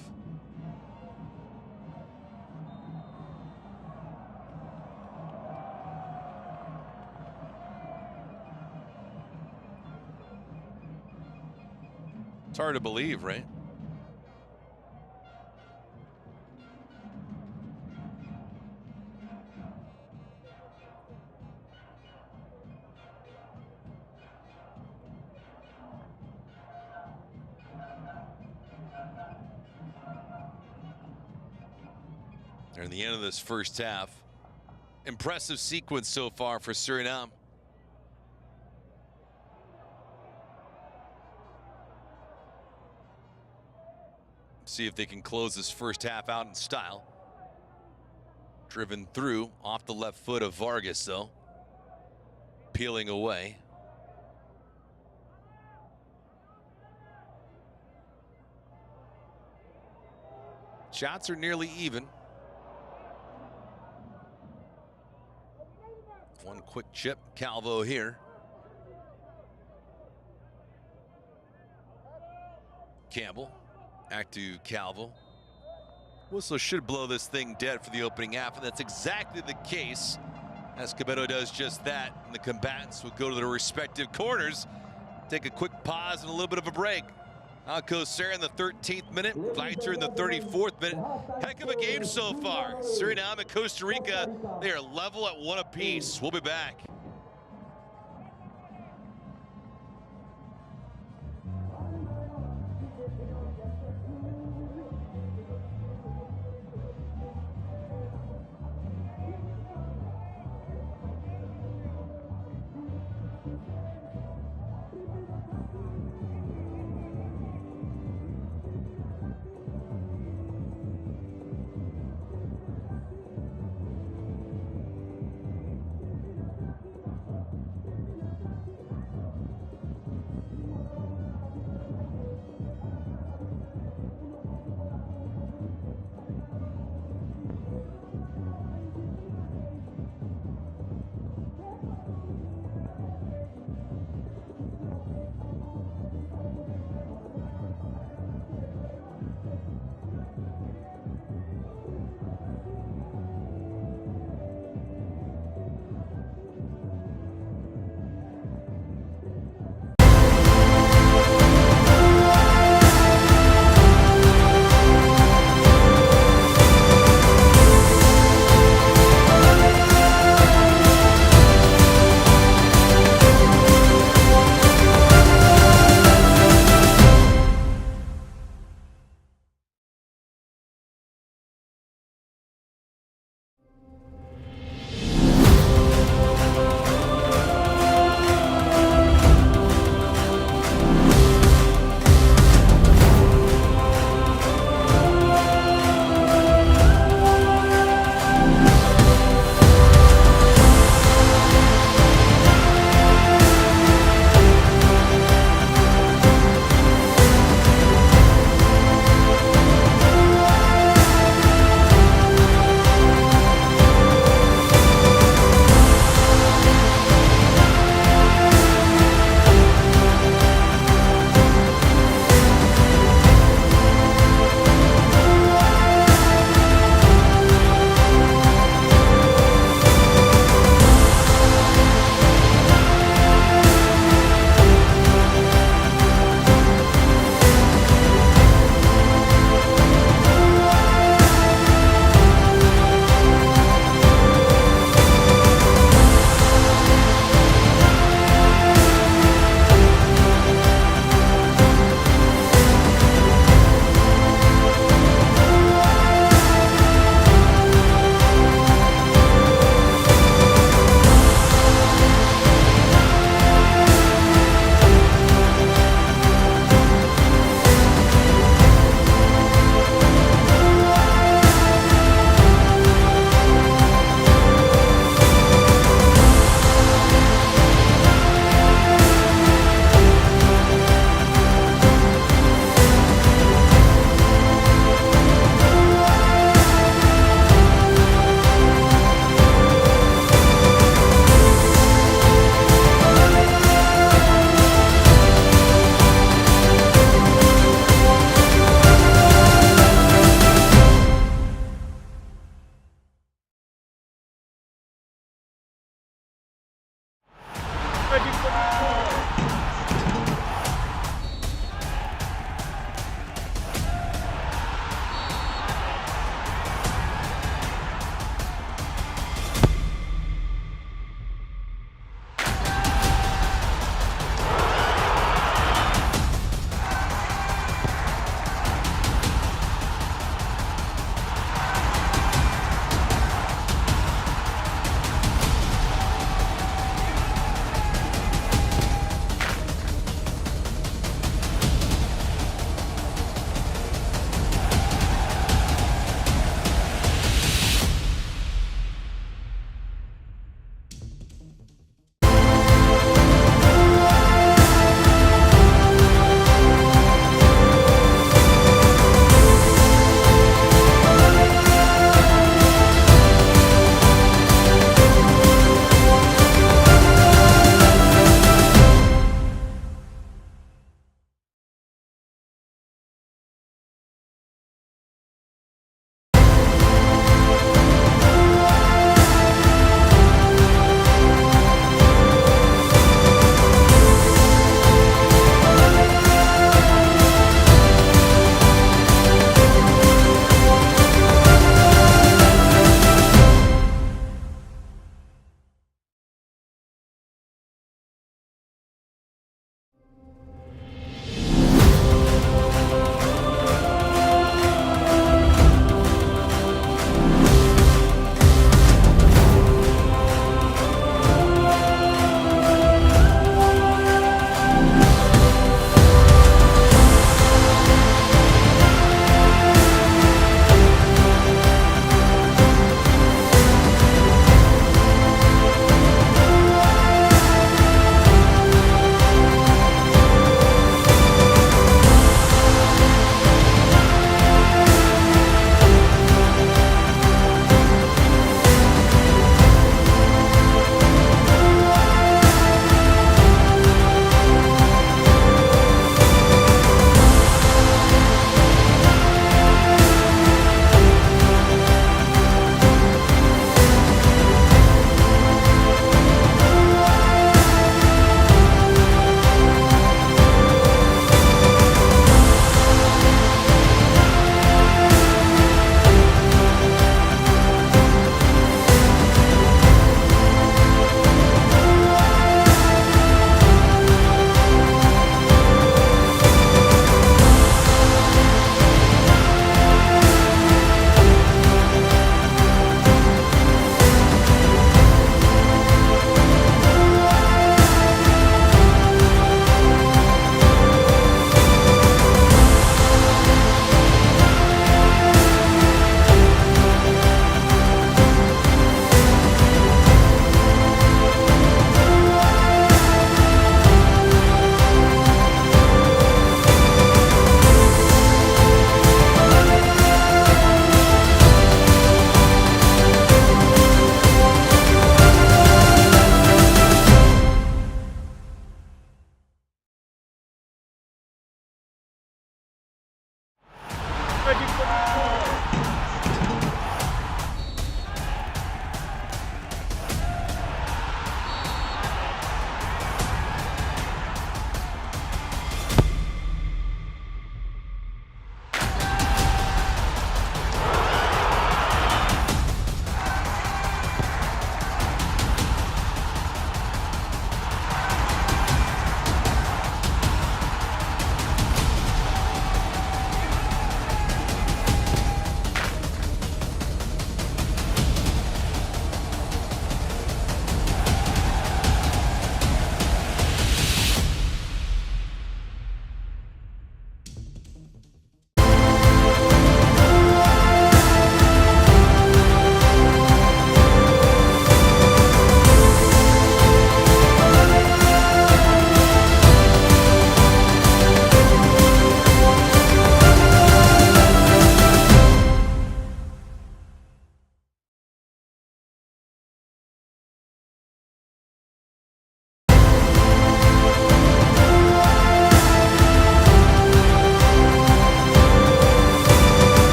It's hard to believe, right? They're in the end of this first half. Impressive sequence so far for Suriname. See if they can close this first half out in style. Driven through off the left foot of Vargas, though. Peeling away. Shots are nearly even. One quick chip, Calvo here. Campbell, back to Calvo. Whistle should blow this thing dead for the opening half, and that's exactly the case. Escobedo does just that, and the combatants will go to their respective corners. Take a quick pause and a little bit of a break. Alcocer in the 13th minute, Leiter in the 34th minute. Heck of a game so far. Suriname and Costa Rica, they are level at one apiece. We'll be back.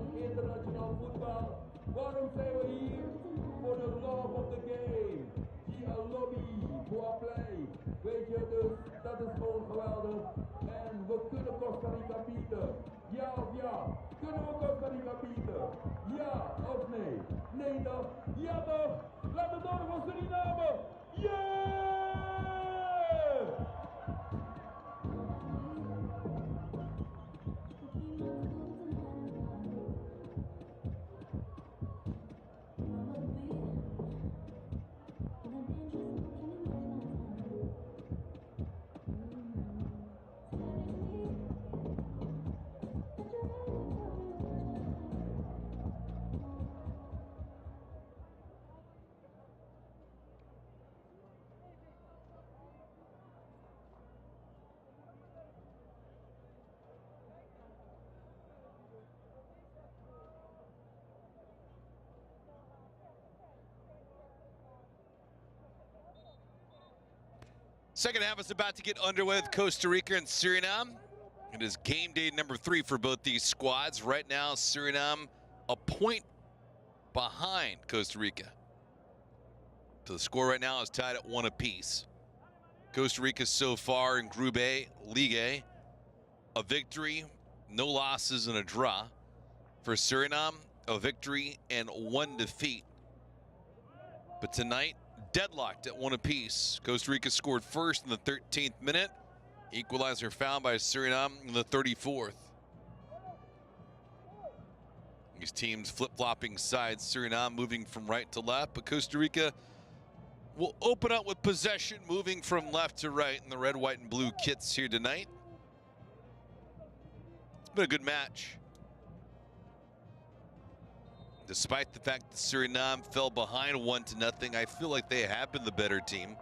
van internationaal voetbal. Waarom zijn we hier? Voor de love of the game. Gia lobby, voor play. Weet je, dus dat is gewoon geweldig. En we kunnen Costa Rica bieden. Ja of ja? Kunnen we Costa Rica bieden? Ja of nee? Nee toch? Ja toch? Laat het door van Suriname! Yeah! Second half is about to get underway with Costa Rica and Suriname. It is game day number 3 for both these squads. Right now, Suriname a point behind Costa Rica. So the score right now is tied at 1 apiece. Costa Rica so far in Group A, League a victory, no losses, and a draw. For Suriname, a victory and 1 defeat. But tonight, deadlocked at 1 apiece. Costa Rica scored first in the 13th minute. Equalizer found by Suriname in the 34th. These teams flip-flopping sides. Suriname moving from right to left, but Costa Rica will open up with possession, moving from left to right in the red, white, and blue kits here tonight. It's been a good match. Despite the fact that Suriname fell behind 1-0, I feel like they have been the better team.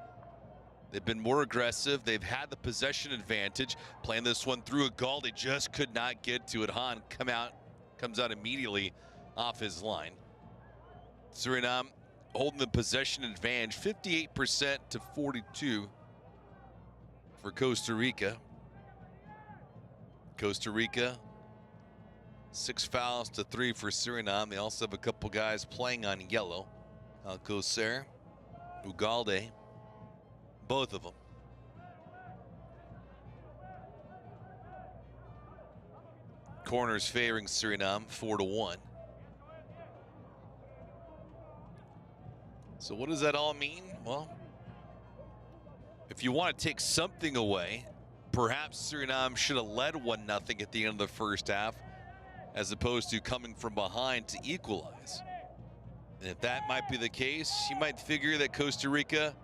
They've been more aggressive. They've had the possession advantage. Playing this one through a goal, they just could not get to it. Han comes out immediately off his line. Suriname holding the possession advantage, 58% to 42 for Costa Rica. Costa Rica, 6 fouls to 3 for Suriname. They also have a couple guys playing on yellow. Alcocer, Ugalde, both of them. Corners favoring Suriname, 4-1. So what does that all mean? Well, if you want to take something away, perhaps Suriname should have led 1-0 at the end of the first half, as opposed to coming from behind to equalize. And if that might be the case, you might figure that Costa Rica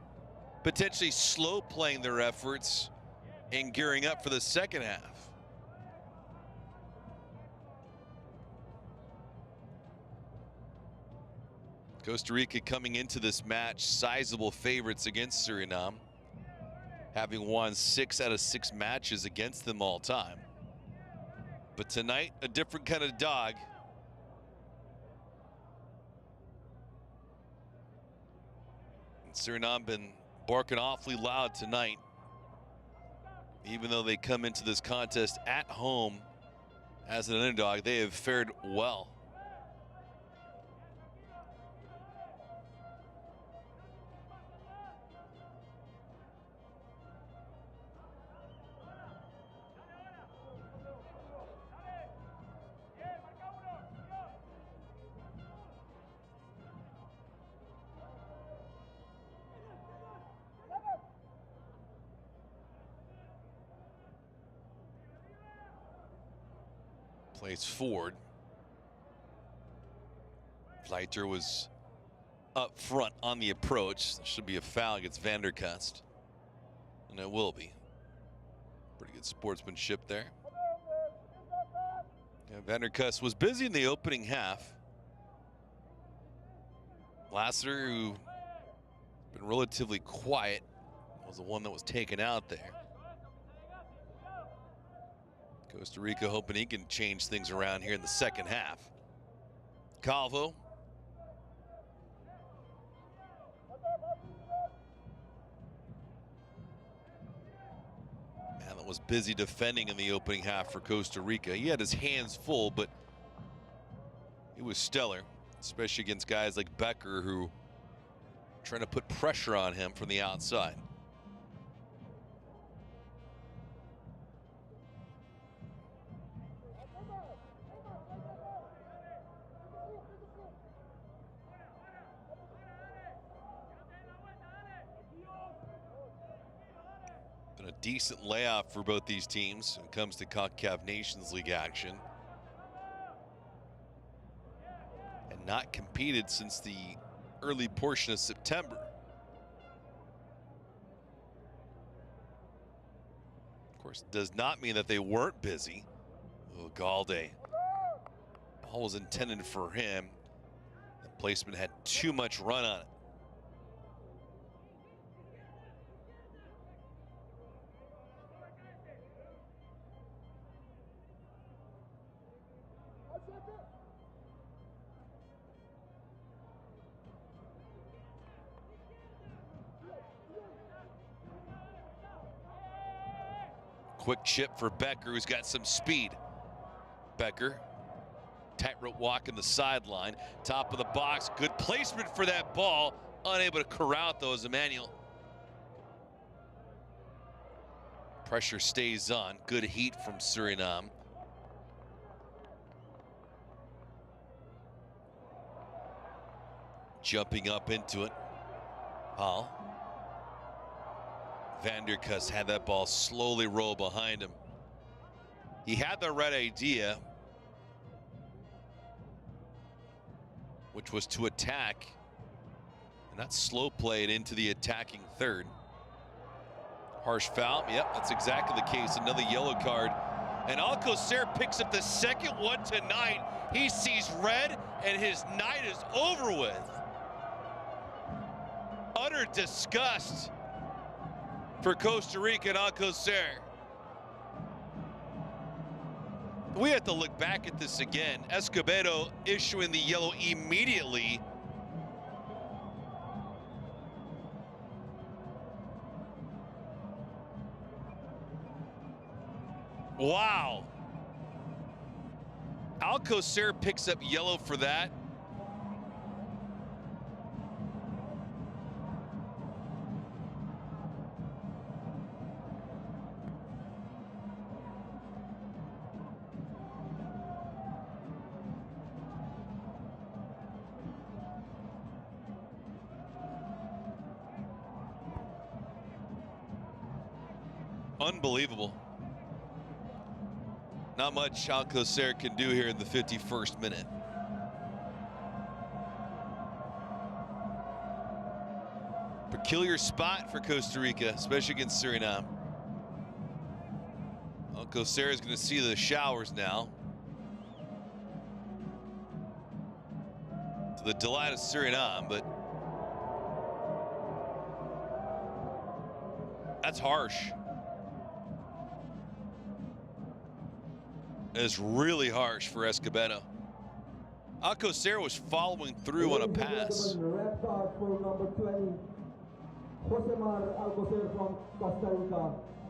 potentially slow playing their efforts and gearing up for the second half. Costa Rica coming into this match sizable favorites against Suriname, having won 6 out of 6 matches against them all time. But tonight, a different kind of dog. And Suriname been barking awfully loud tonight. Even though they come into this contest at home as an underdog, they have fared well. Plays forward. Vleiter was up front on the approach. There should be a foul against Vanderkust. And it will be. Pretty good sportsmanship there. Yeah, Vanderkust was busy in the opening half. Lassiter, who been relatively quiet, was the one that was taken out there. Costa Rica hoping he can change things around here in the second half. Calvo. Man, that was busy defending in the opening half for Costa Rica. He had his hands full, but He was stellar, especially against guys like Becker, who trying to put pressure on him from the outside. Been a decent layoff for both these teams when it comes to Concacaf Nations League action. And not competed since the early portion of September. Of course, does not mean that they weren't busy. Oh, Galde. Ball was intended for him. The placement had too much run on it. Quick chip for Becker, who's got some speed. Becker, tightrope walk in the sideline, top of the box, good placement for that ball. Unable to corral it though as Emmanuel. Pressure stays on, good heat from Suriname. Jumping up into it, Paul. Vanderkust had that ball slowly roll behind him. He had the right idea, which was to attack and not slow play it into the attacking third. Harsh foul, yep, that's exactly the case. Another yellow card. And Alcocer picks up the second one tonight. He sees red and his night is over with. Utter disgust for Costa Rica and Alcocer. We have to look back at this again. Escobedo issuing the yellow immediately. Wow. Alcocer picks up yellow for that. Unbelievable. Not much Alcocer can do here in the 51st minute. Peculiar spot for Costa Rica, especially against Suriname. Alcocer is going to see the showers now. To the delight of Suriname, but that's harsh. Is really harsh for Escobedo. Alcocer was following through on a pass.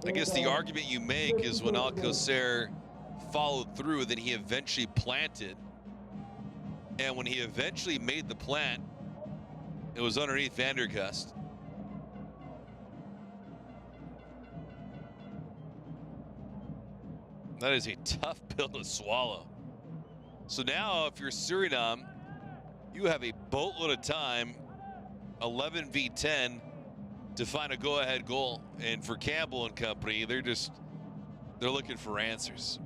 I guess the argument you make is when Alcocer followed through, then he eventually planted. And when he eventually made the plant, it was underneath Vanderkust. That is a tough pill to swallow. So now if you're Suriname, you have a boatload of time, 11 v 10, to find a go-ahead goal. And for Campbell and company, they're looking for answers.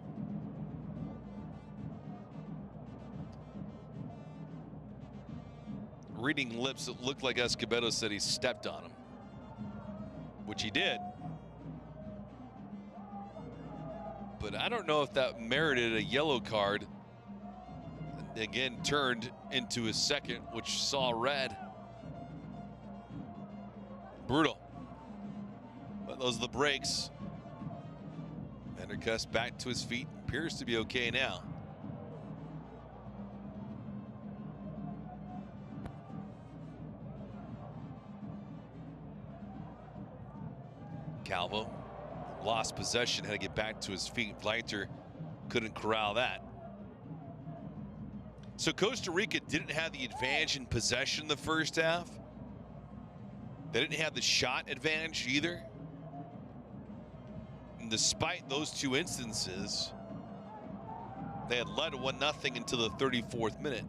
Reading lips, it looked like Escobedo said he stepped on him, which he did. But I don't know if that merited a yellow card. Again, turned into his second, which saw red. Brutal. But those are the breaks. Vanderkust back to his feet. Appears to be okay now. Calvo lost possession, had to get back to his feet. Leiter couldn't corral that. So Costa Rica didn't have the advantage in possession in the first half. They didn't have the shot advantage either. And despite those two instances, they had led 1-0 until the 34th minute.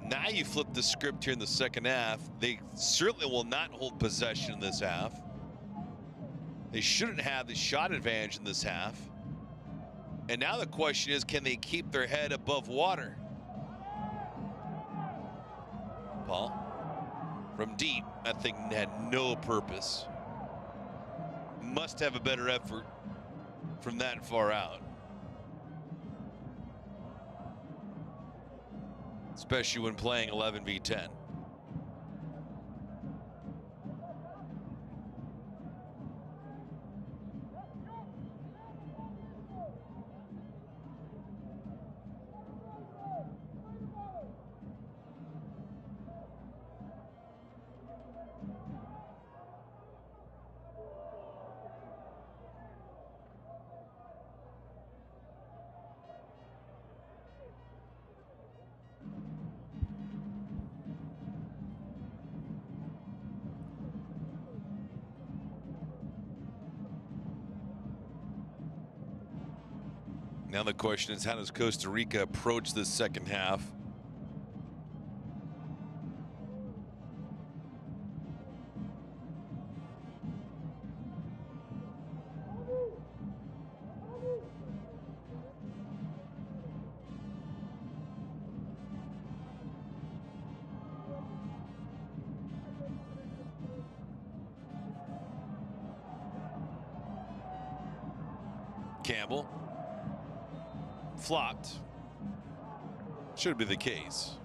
Now you flip the script here in the second half. They certainly will not hold possession in this half. They shouldn't have the shot advantage in this half. And now the question is, can they keep their head above water? Paul, from deep, that thing had no purpose. Must have a better effort from that far out. Especially when playing 11v10. Now the question is, how does Costa Rica approach this second half? Campbell. Flopped. Should be the case.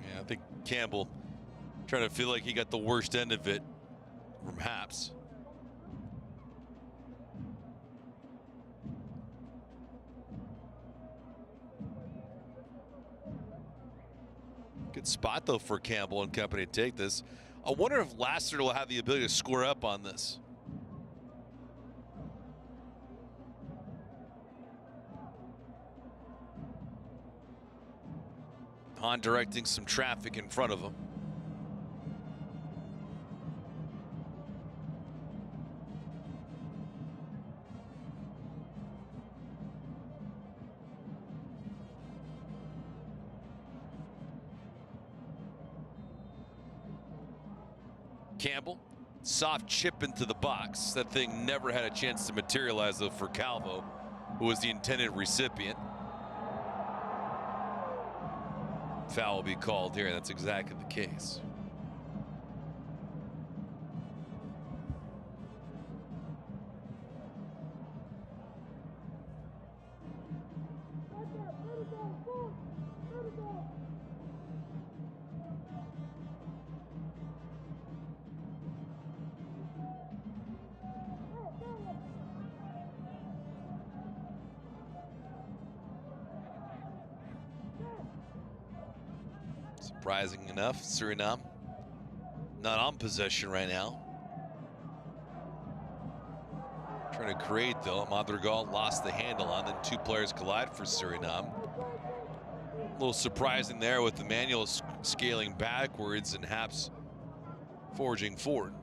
Yeah, I think Campbell trying to feel like he got the worst end of it from Haps. Good spot, though, for Campbell and company to take this. I wonder if Lassiter will have the ability to score up on this. Hahn directing some traffic in front of him. Campbell, soft chip into the box. That thing never had a chance to materialize, though, for Calvo, who was the intended recipient. Foul will be called here, and that's exactly the case. Surprising enough, Suriname not on possession right now. Trying to create, though. Madrigal lost the handle on, then two players collide for Suriname. A little surprising there with Emmanuel scaling backwards and Haps forging forward.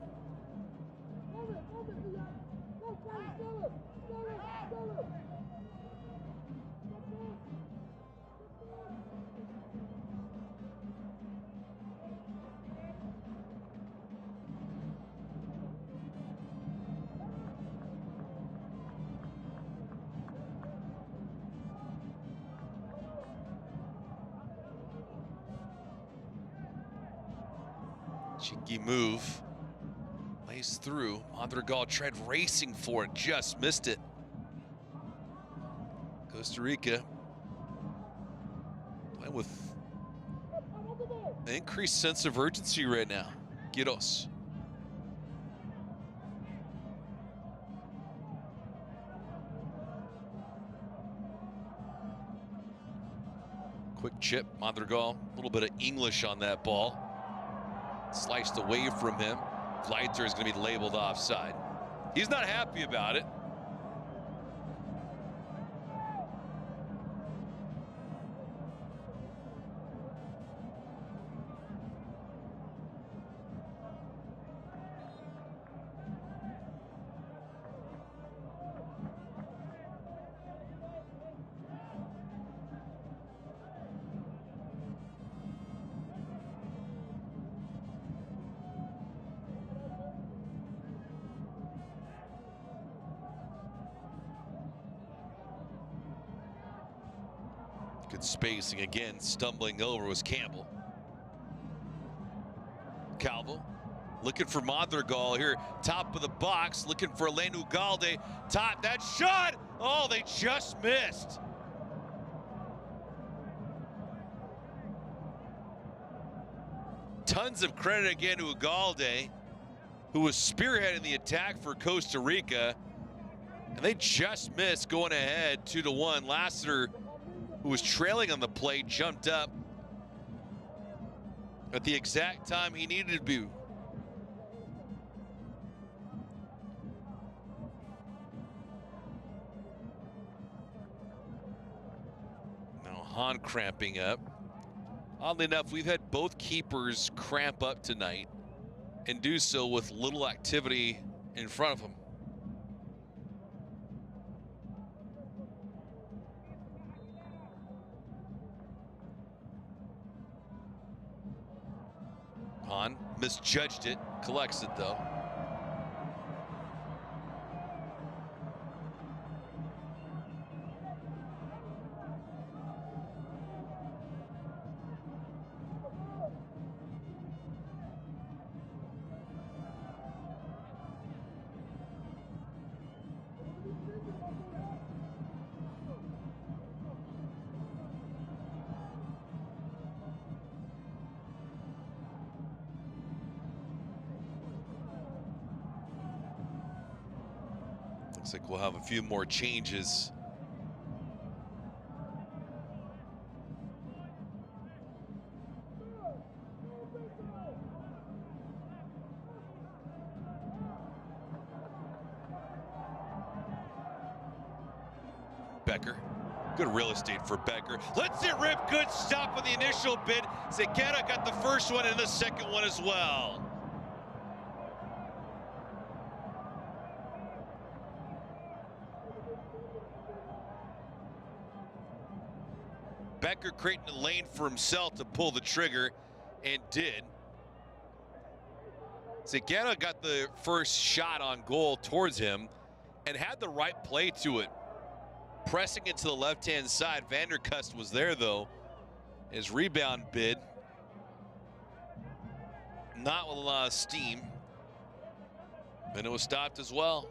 Cheeky move. Lays through. Madrigal tried racing for it, just missed it. Costa Rica playing with an increased sense of urgency right now. Giros. Quick chip, Madrigal, a little bit of English on that ball. Sliced away from him. Vleiter is going to be labeled offside. He's not happy about it. Good spacing again, stumbling over was Campbell. Calvo looking for Madrigal here, top of the box, looking for Alain Ugalde. Top, that shot! Oh, they just missed. Tons of credit again to Ugalde, who was spearheading the attack for Costa Rica. And they just missed going ahead 2-1. Lassiter, who was trailing on the play, jumped up at the exact time he needed to be. Now Hahn cramping up. Oddly enough, we've had both keepers cramp up tonight and do so with little activity in front of them. Hahn misjudged it, collects it though. Looks like we'll have a few more changes. Becker, good real estate for Becker. Let's it rip, good stop with the initial bid. Zeketa got the first one and the second one as well. Becker creating a lane for himself to pull the trigger, and did. Zeketa got the first shot on goal towards him and had the right play to it. Pressing it to the left-hand side. Vanderkust was there, though. His rebound bid, not with a lot of steam. And it was stopped as well.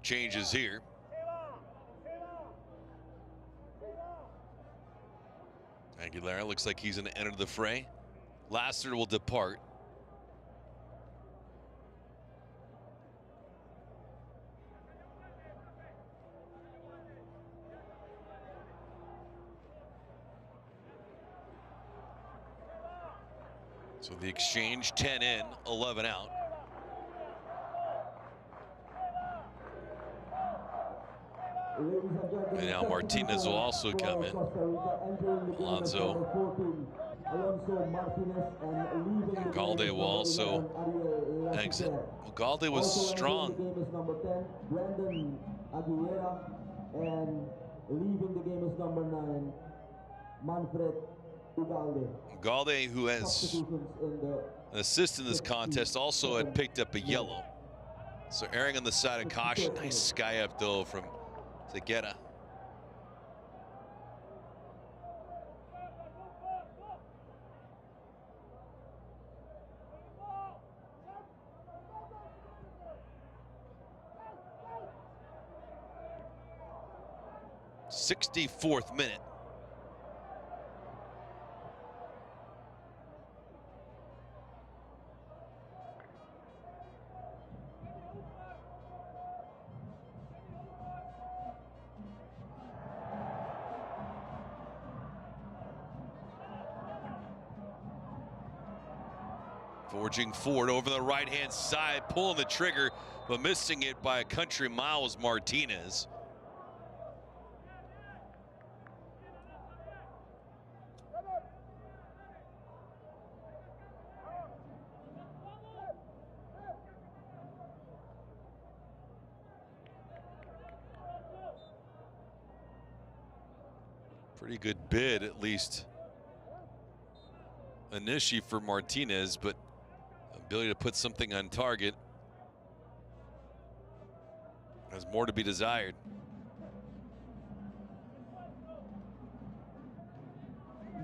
Changes here. Aguilera looks like he's going to enter the fray. Lassiter will depart. So the exchange, 10 in, 11 out. And now Martinez will also come in. Alonso. Ugalde will also exit. Ugalde was strong. Brandon Aguilera, and leaving the game is number 9, Manfred Ugalde. Ugalde, who has an assist in this contest, also had picked up a yellow. So erring on the side of caution. Nice sky up though from Zeketa. 64th minute. Forging forward over the right-hand side, pulling the trigger, but missing it by a country mile was Martinez. Pretty good bid, at least initially for Martinez, but ability to put something on target has more to be desired.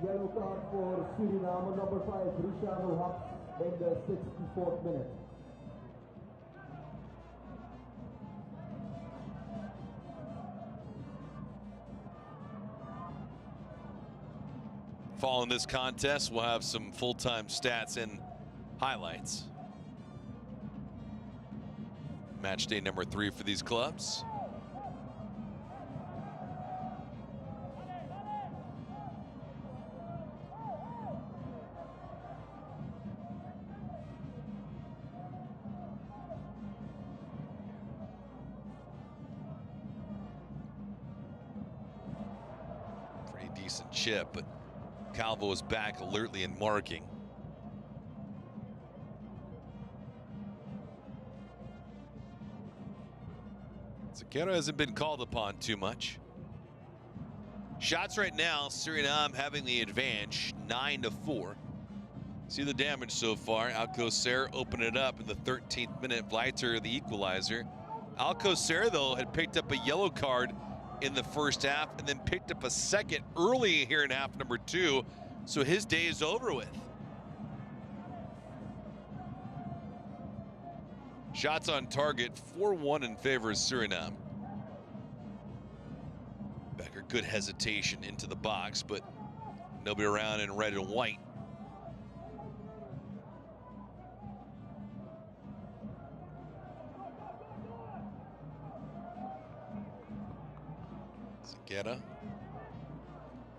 Yellow card for Suriname, number 5, Richard Haps, in the 64th minute. Following this contest, we'll have some full-time stats and highlights. Match day number 3 for these clubs. Pretty decent chip, but Calvo is back alertly and marking. Zakero hasn't been called upon too much. Shots right now, Suriname having the advantage, 9-4. See the damage so far. Alcocer opened it up in the 13th minute. Vleiter, the equalizer. Alcocer, though, had picked up a yellow card in the first half and then picked up a second early here in half number 2. So his day is over with. Shots on target, 4-1 in favor of Suriname. Becker, good hesitation into the box, but nobody around in red and white. Zagetta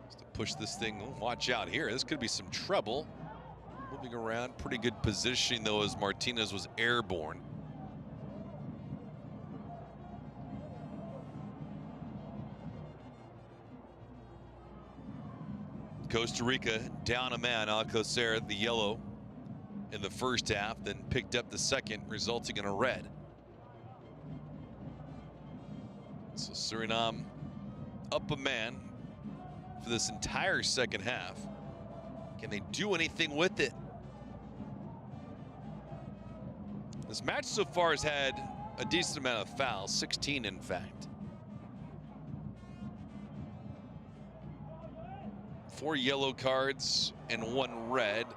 has to push this thing. Watch out here. This could be some trouble. Moving around, pretty good positioning though, as Martinez was airborne. Costa Rica down a man. Alcocer, the yellow, in the first half, then picked up the second, resulting in a red. So Suriname up a man for this entire second half. Can they do anything with it? This match so far has had a decent amount of fouls, 16 in fact. 4 yellow cards and 1 red.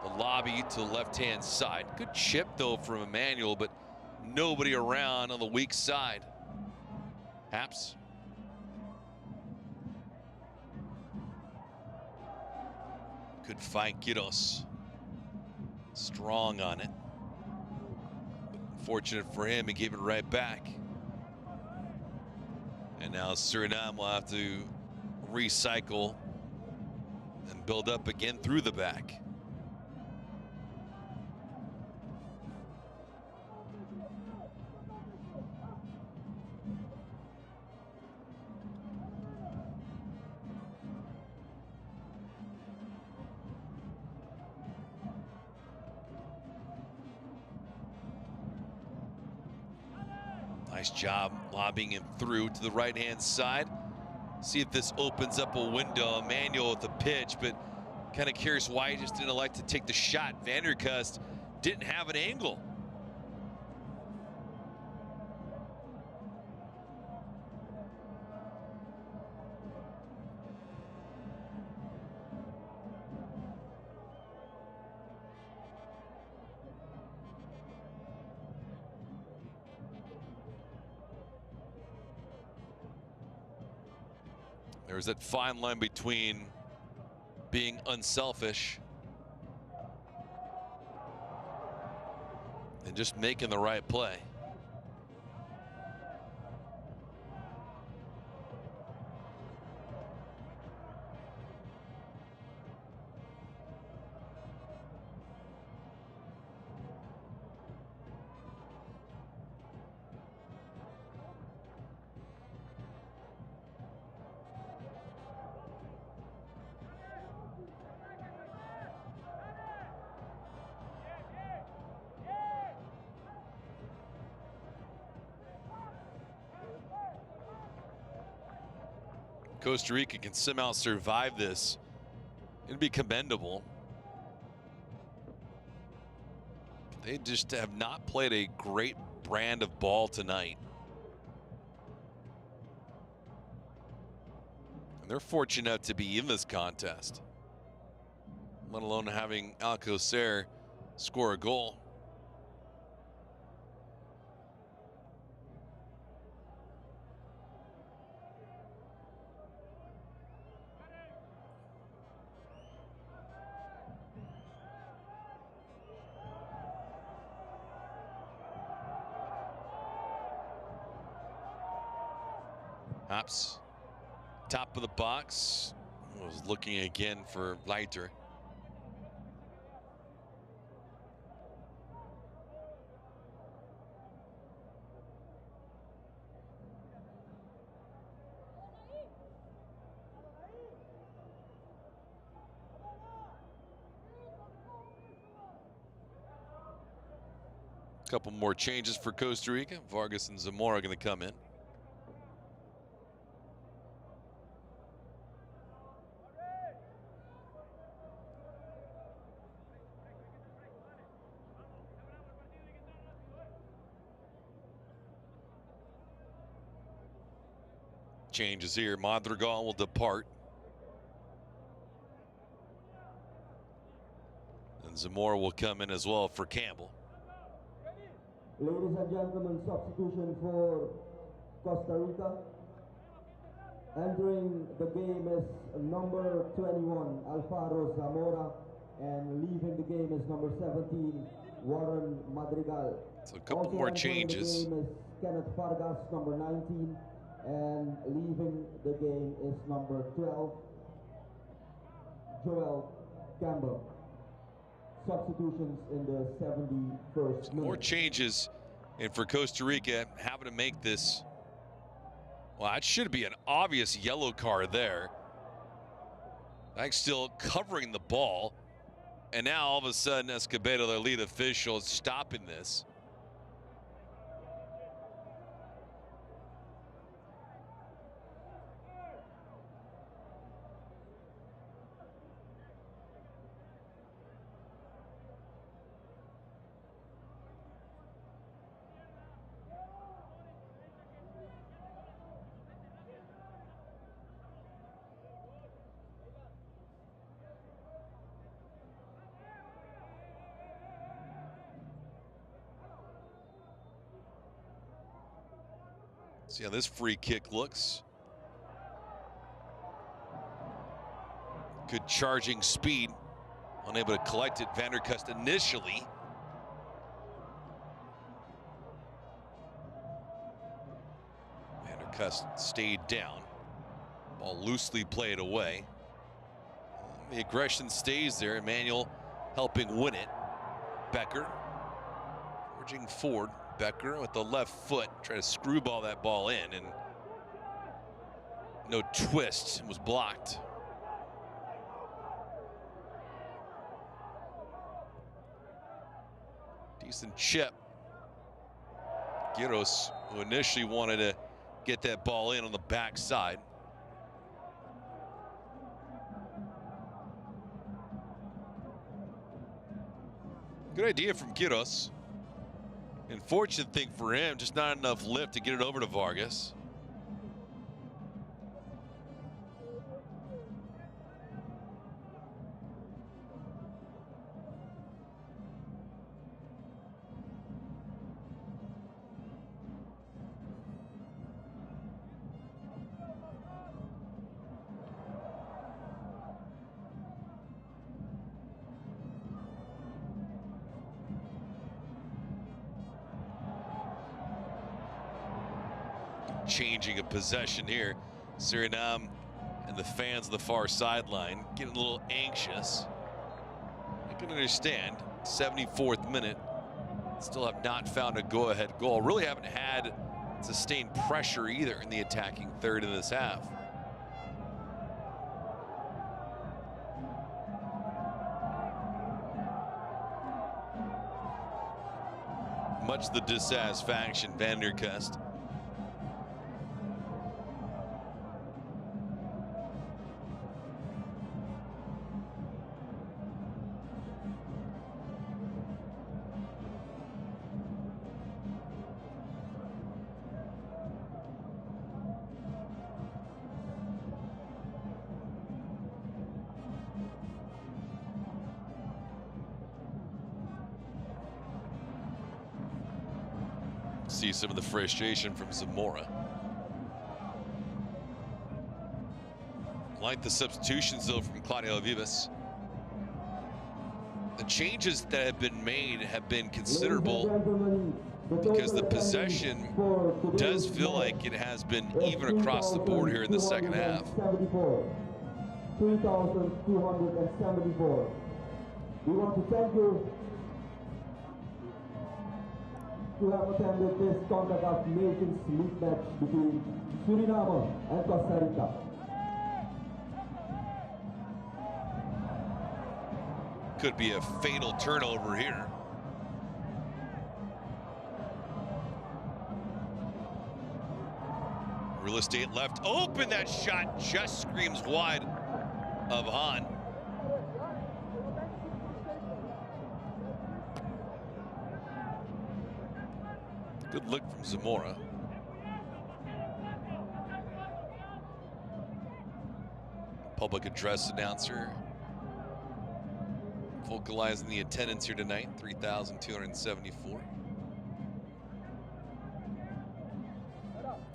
The lobby to the left-hand side. Good chip though from Emmanuel, but nobody around on the weak side. Haps. Good fight, Quiros. Strong on it. But fortunate for him, he gave it right back. And now Suriname will have to recycle and build up again through the back. Nice job lobbing him through to the right-hand side. See if this opens up a window. Emmanuel with the pitch, but kind of curious why he just didn't elect to take the shot. Vanderkust didn't have an angle. There's that fine line between being unselfish and just making the right play. Costa Rica can somehow survive this, it'd be commendable. They just have not played a great brand of ball tonight. And they're fortunate enough to be in this contest, let alone having Alcocer score a goal. Hops, top of the box, was looking again for Leiter. Couple more changes for Costa Rica. Vargas and Zamora are going to come in. Changes here. Madrigal will depart. And Zamora will come in as well for Campbell. Ladies and gentlemen, substitution for Costa Rica. Entering the game is number 21, Alfaro Zamora, and leaving the game is number 17, Warren Madrigal. So a couple more changes. The game is Kenneth Vargas, number 19, and leaving the game is number 12, Joel Campbell. Substitutions in the 71st minute. More changes, and for Costa Rica having to make this, well, that should be an obvious yellow card there. Like still covering the ball, and now all of a sudden Escobedo, their lead official, is stopping this. See how this free kick looks. Good charging speed. Unable to collect it. Vanderkust initially. Vanderkust stayed down. Ball loosely played away. The aggression stays there. Emmanuel helping win it. Becker forging forward. Becker with the left foot, trying to screwball that ball in, and no twist, was blocked. Decent chip. Giros, who initially wanted to get that ball in on the backside. Good idea from Giros. Unfortunate thing for him, just not enough lift to get it over to Vargas. changing of possession here. Suriname and the fans on the far sideline getting a little anxious. I can understand. 74th minute. Still have not found a go-ahead goal. Really haven't had sustained pressure either in the attacking third in this half. Much the dissatisfaction, Van der Kust. See some of the frustration from Zamora. Like the substitutions though from Claudio Vivas. The changes that have been made have been considerable because the possession does feel like it has been even across the board here in the second half. 3,274. We want to thank you to have attended this Concacaf Nations League match between Suriname and Costa Rica. Could be a fatal turnover here. Real estate left open. That shot just screams wide of Han. Good look from Zamora. Public address announcer vocalizing the attendance here tonight, 3,274.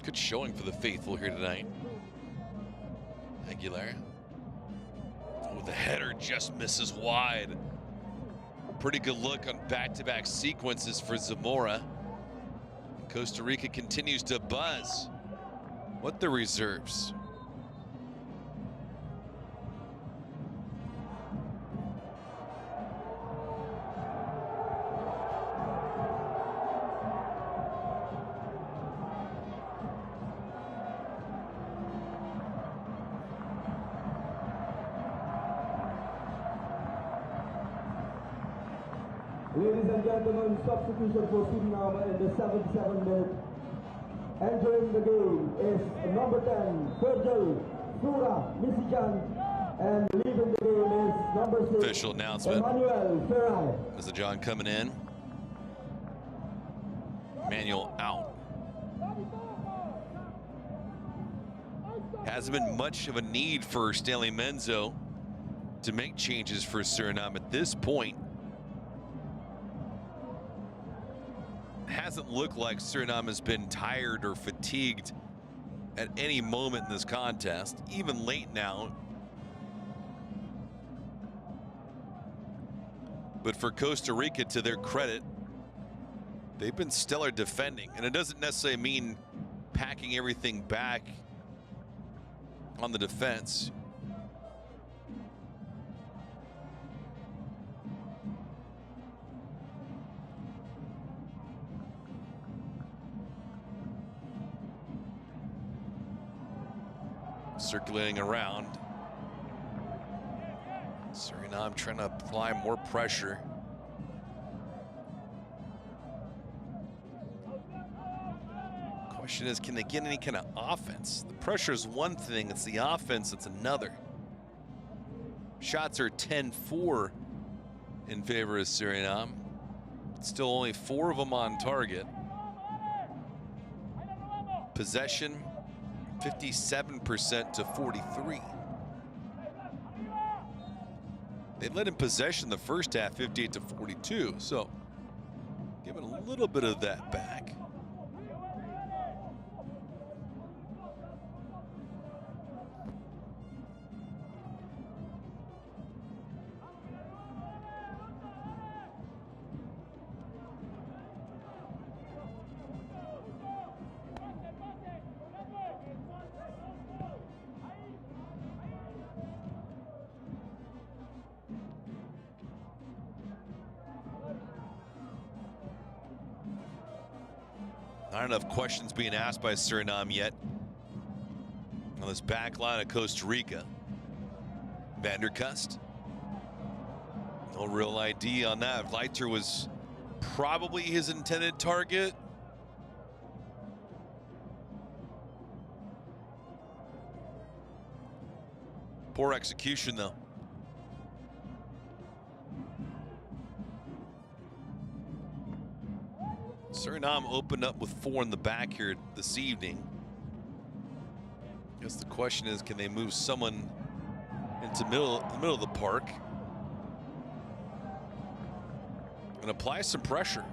Good showing for the faithful here tonight. Aguilar. Oh, the header just misses wide. Pretty good look on back-to-back sequences for Zamora. Costa Rica continues to buzz. What the reserves? Ladies and gentlemen, substitution for Suriname in the 77th minute. Entering the game is number 10, Virgil Sura Misijan, and leaving the game is number 6, Official announcement. Emmanuel Ferrai. Mr. John coming in. Manuel out. Hasn't been much of a need for Stanley Menzo to make changes for Suriname at this point. Hasn't looked like Suriname has been tired or fatigued at any moment in this contest, even late now. But for Costa Rica, to their credit, they've been stellar defending, and it doesn't necessarily mean packing everything back on the defense. Circulating around. Suriname trying to apply more pressure. Question is, can they get any kind of offense? The pressure is one thing, it's the offense that's another. Shots are 10-4 in favor of Suriname. Still only 4 of them on target. Possession 57% to 43. They led in possession the first half, 58 to 42. So giving a little bit of that back. Not enough questions being asked by Suriname yet on this back line of Costa Rica. Vanderkust. No real ID on that. Leiter was probably his intended target. Poor execution, though. Suriname opened up with 4 in the back here this evening. I guess the question is, can they move someone into the middle of the park and apply some pressure?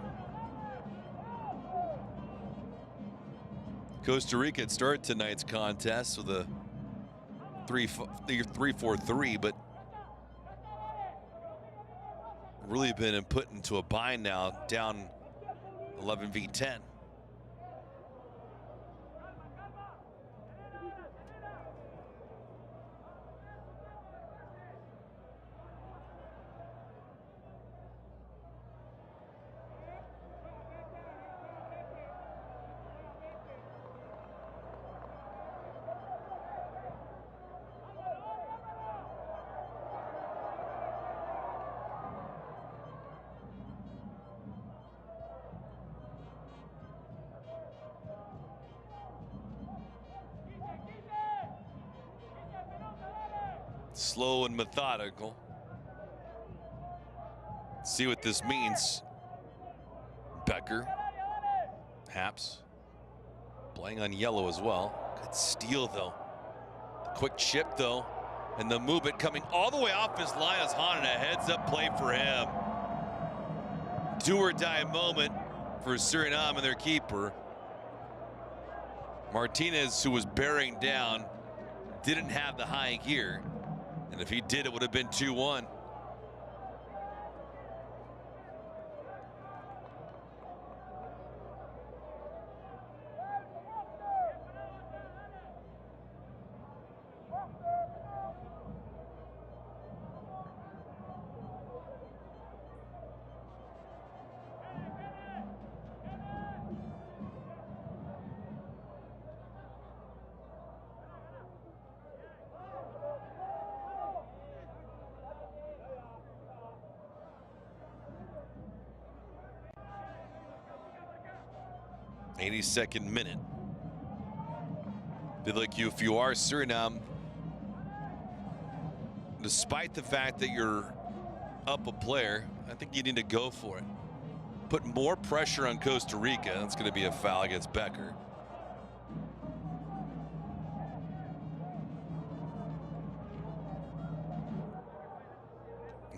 Costa Rica had started tonight's contest with a 3-4-3, but really been put into a bind now, down 11 v 10. Slow and methodical. See what this means. Becker. Haps. Playing on yellow as well. Good steal, though. The quick chip, though. And the movement coming all the way off his line as Han, and a heads-up play for him. Do-or-die moment for Suriname and their keeper. Martinez, who was bearing down, didn't have the high gear. And if he did, it would have been 2-1. '82nd minute. Feel like if you are Suriname, despite the fact that you're up a player, I think you need to go for it. Put more pressure on Costa Rica. That's going to be a foul against Becker.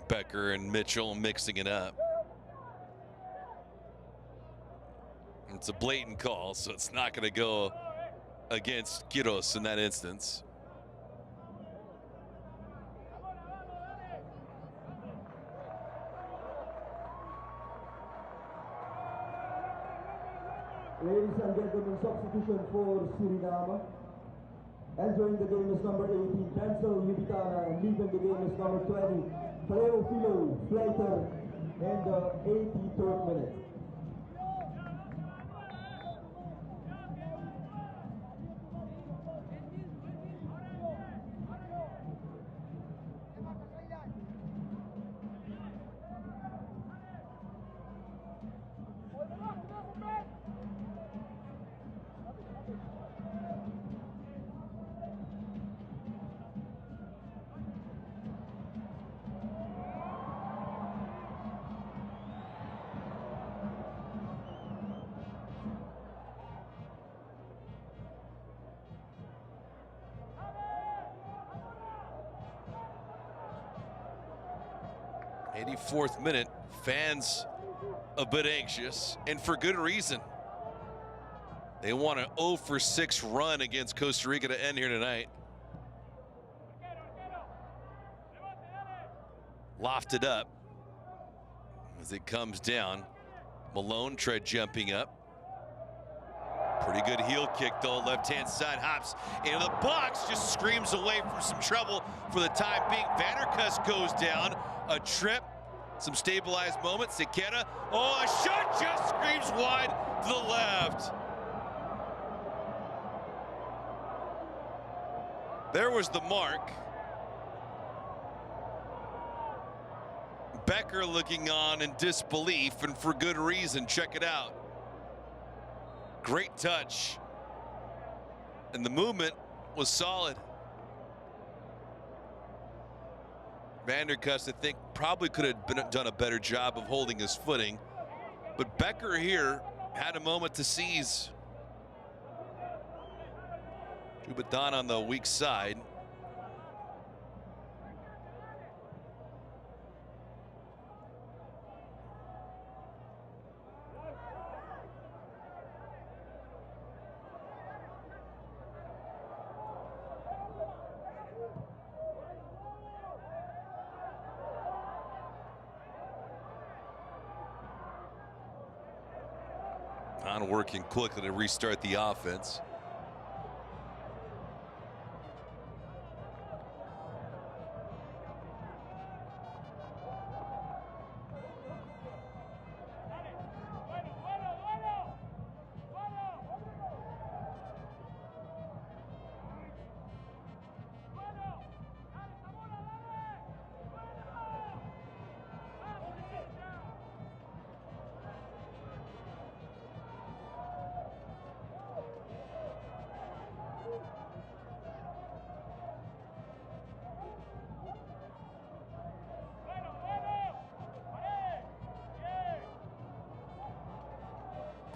Becker and Mitchell mixing it up. It's a blatant call, so it's not going to go against Quiros in that instance. Ladies and gentlemen, substitution for Suriname. Entering the game is number 18, Denzel Yubitana, and leaving the game is number 20, Teofilo Fleiter, in the 83rd minute. '84th minute, fans a bit anxious, and for good reason. They want an 0-for-6 run against Costa Rica to end here tonight. Lofted up as it comes down. Malone tried jumping up. Pretty good heel kick, though. Left-hand side, hops into the box, just screams away from some trouble for the time being. Vanderkust goes down. A trip, some stabilized moments. Sequeira, oh, a shot just screams wide to the left. There was the mark. Becker looking on in disbelief, and for good reason. Check it out. Great touch. And the movement was solid. Vanderkust, I think, probably could have done a better job of holding his footing. But Becker here had a moment to seize. Jubadan on the weak side. On working quickly to restart the offense.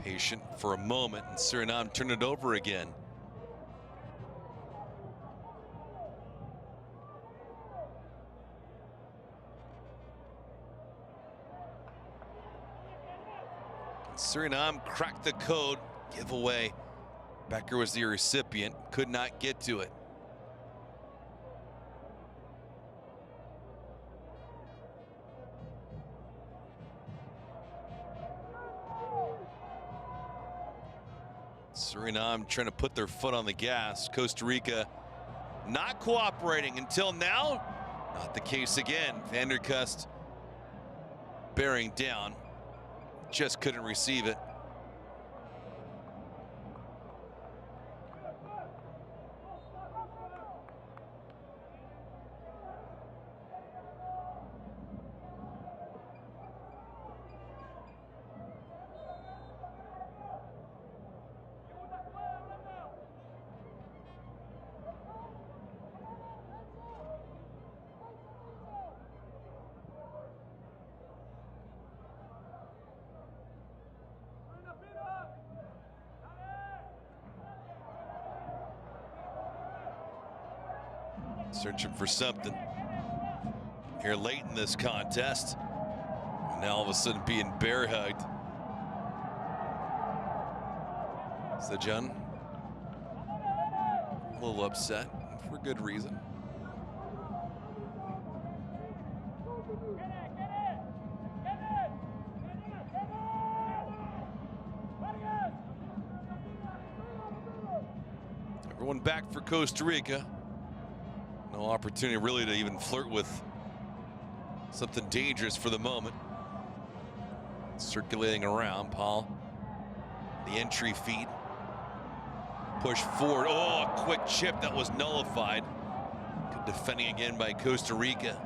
Patient for a moment, and Suriname turned it over again. Suriname cracked the code, giveaway. Becker was the recipient, could not get to it. Suriname trying to put their foot on the gas. Costa Rica not cooperating until now. Not the case again. Vanderkust bearing down. Just couldn't receive it. Searching for something here late in this contest. And now all of a sudden being bear hugged. Sejan a little upset for good reason. Everyone back for Costa Rica. No opportunity really to even flirt with something dangerous for the moment. Circulating around, Paul. The entry feed. Push forward. Oh, a quick chip that was nullified. Good defending again by Costa Rica.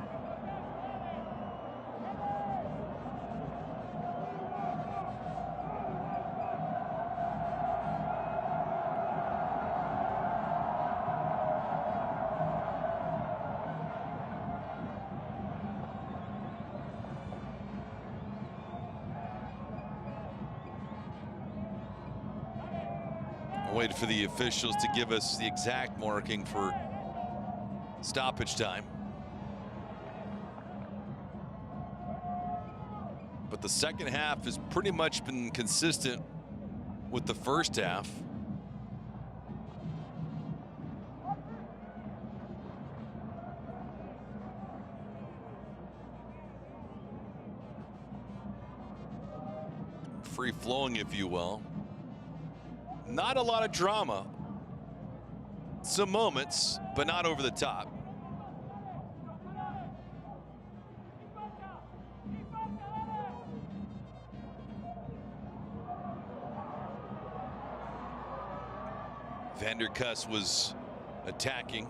Waited for the officials to give us the exact marking for stoppage time. But the second half has pretty much been consistent with the first half. Free flowing, if you will. Not a lot of drama. Some moments, but not over the top. Vanderkust was attacking,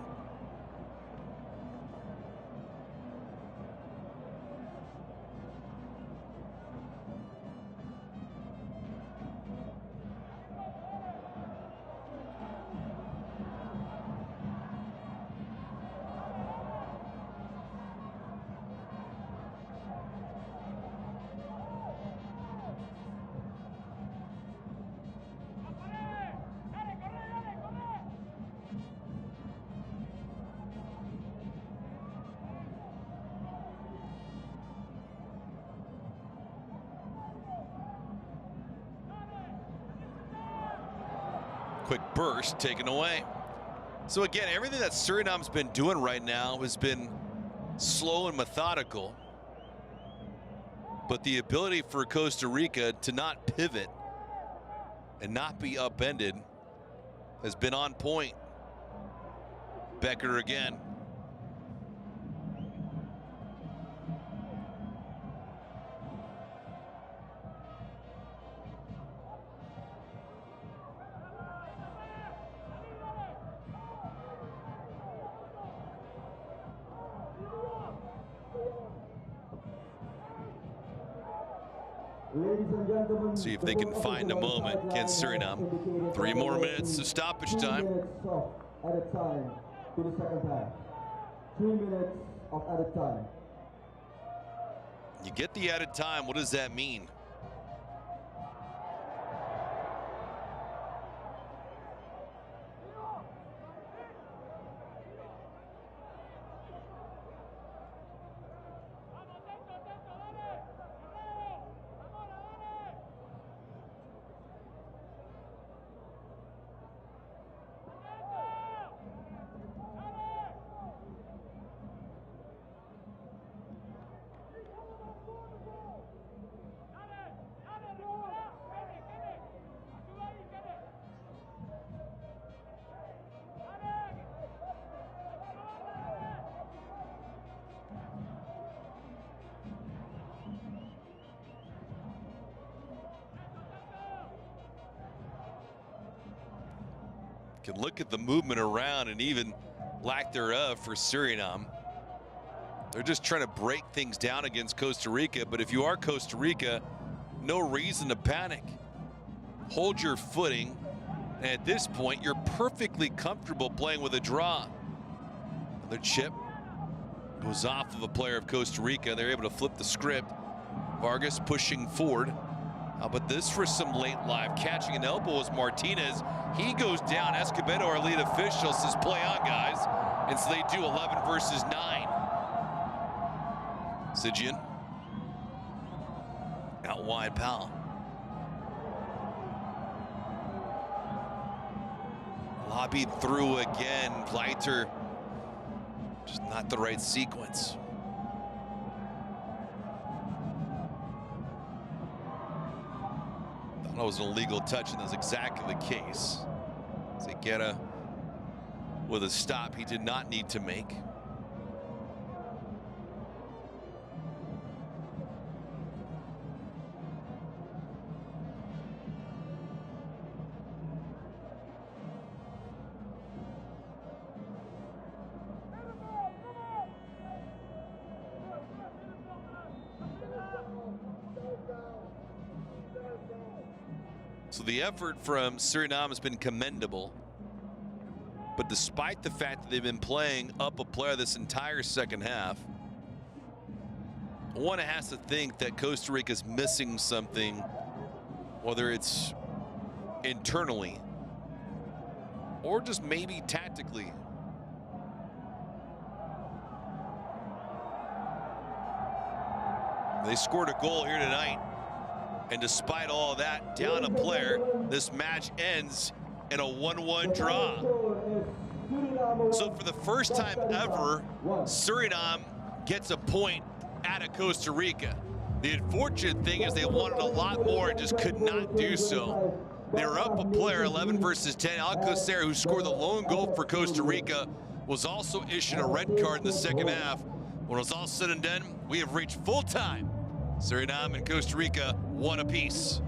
Quick burst taken away. So again, everything that Suriname's been doing right now has been slow and methodical. But the ability for Costa Rica to not pivot and not be upended has been on point. Becker again. Ladies and gentlemen, See if they can find a moment against Suriname. 3 more minutes of stoppage time. 3 minutes of added time to the second half. 3 minutes of added time. You get the added time, what does that mean? Can look at the movement around and even lack thereof for Suriname. They're just trying to break things down against Costa Rica, but if you are Costa Rica, no reason to panic. Hold your footing, and at this point, you're perfectly comfortable playing with a draw. The chip goes off of a player of Costa Rica. They're able to flip the script. Vargas pushing forward. How about this for some late live? Catching an elbow was Martinez. He goes down. Escobedo, our lead official, says play on, guys. And so they do 11 versus 9. Sijian. Out wide, Powell. Lobbied through again. Leiter. Just not the right sequence. That was an illegal touch, and that's exactly the case. Zeguera with a stop he did not need to make. So the effort from Suriname has been commendable, but despite the fact that they've been playing up a player this entire second half, one has to think that Costa Rica is missing something, whether it's internally or just maybe tactically. They scored a goal here tonight. And despite all that, down a player, this match ends in a 1-1 draw. So for the first time ever, Suriname gets a point out of Costa Rica. The unfortunate thing is they wanted a lot more and just could not do so. They were up a player, 11 versus 10. Alcocer, who scored the lone goal for Costa Rica, was also issued a red card in the second half. When it's all said and done, we have reached full time. Suriname and Costa Rica, 1 apiece.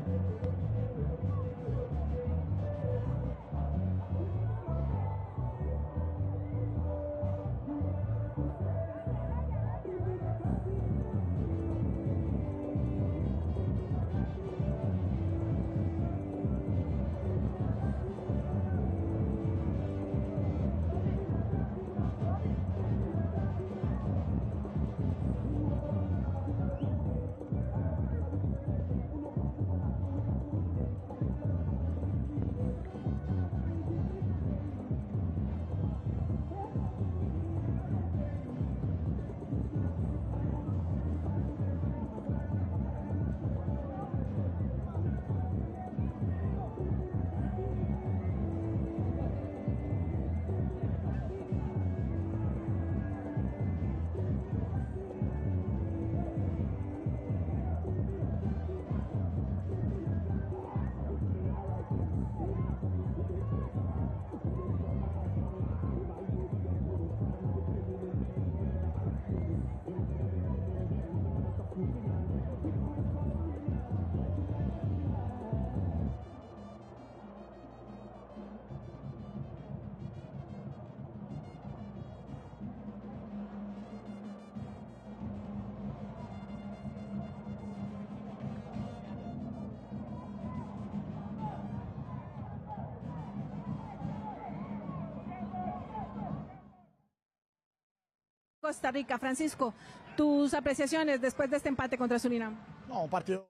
Costa Rica. Francisco, tus apreciaciones después de este empate contra Surinam. No, un partido,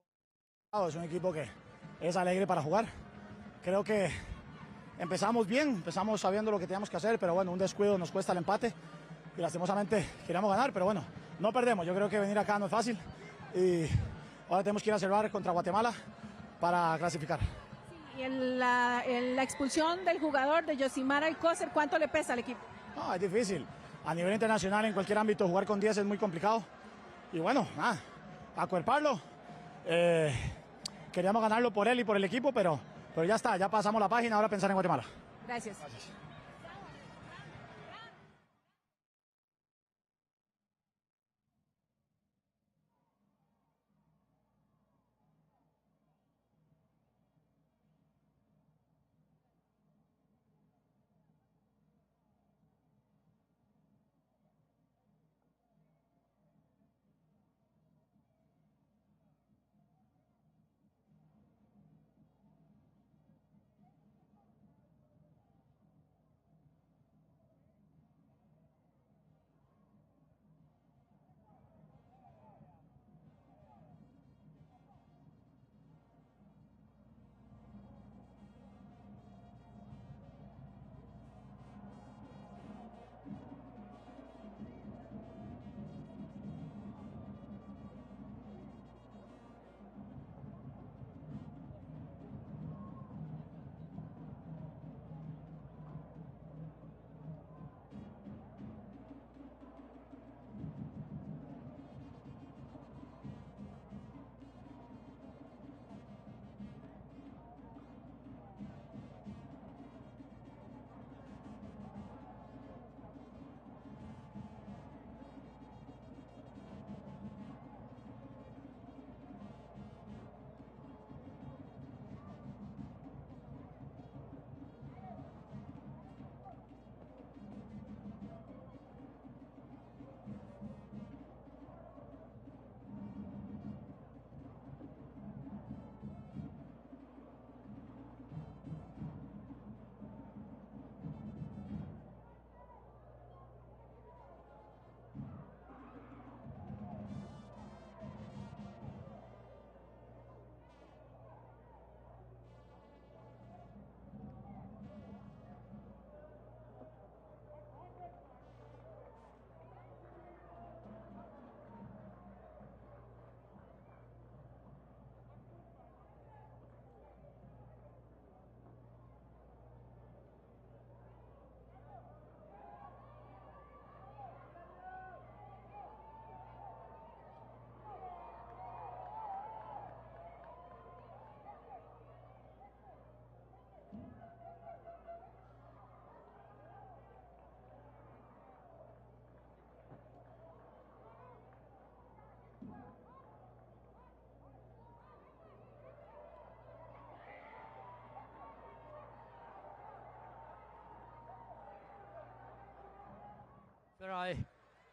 es un equipo que es alegre para jugar. Creo que empezamos bien, empezamos sabiendo lo que teníamos que hacer, pero bueno, un descuido nos cuesta el empate y lastimosamente queríamos ganar, pero bueno, no perdemos. Yo creo que venir acá no es fácil y ahora tenemos que ir a cerrar contra Guatemala para clasificar. Sí, y la expulsión del jugador de Yosimar Alcócer, ¿cuánto le pesa al equipo? No, es difícil. A nivel internacional, en cualquier ámbito, jugar con 10 es muy complicado. Y bueno, nada, acuerparlo. Queríamos ganarlo por él y por el equipo, pero ya está, ya pasamos la página, ahora pensar en Guatemala. Gracias. Gracias.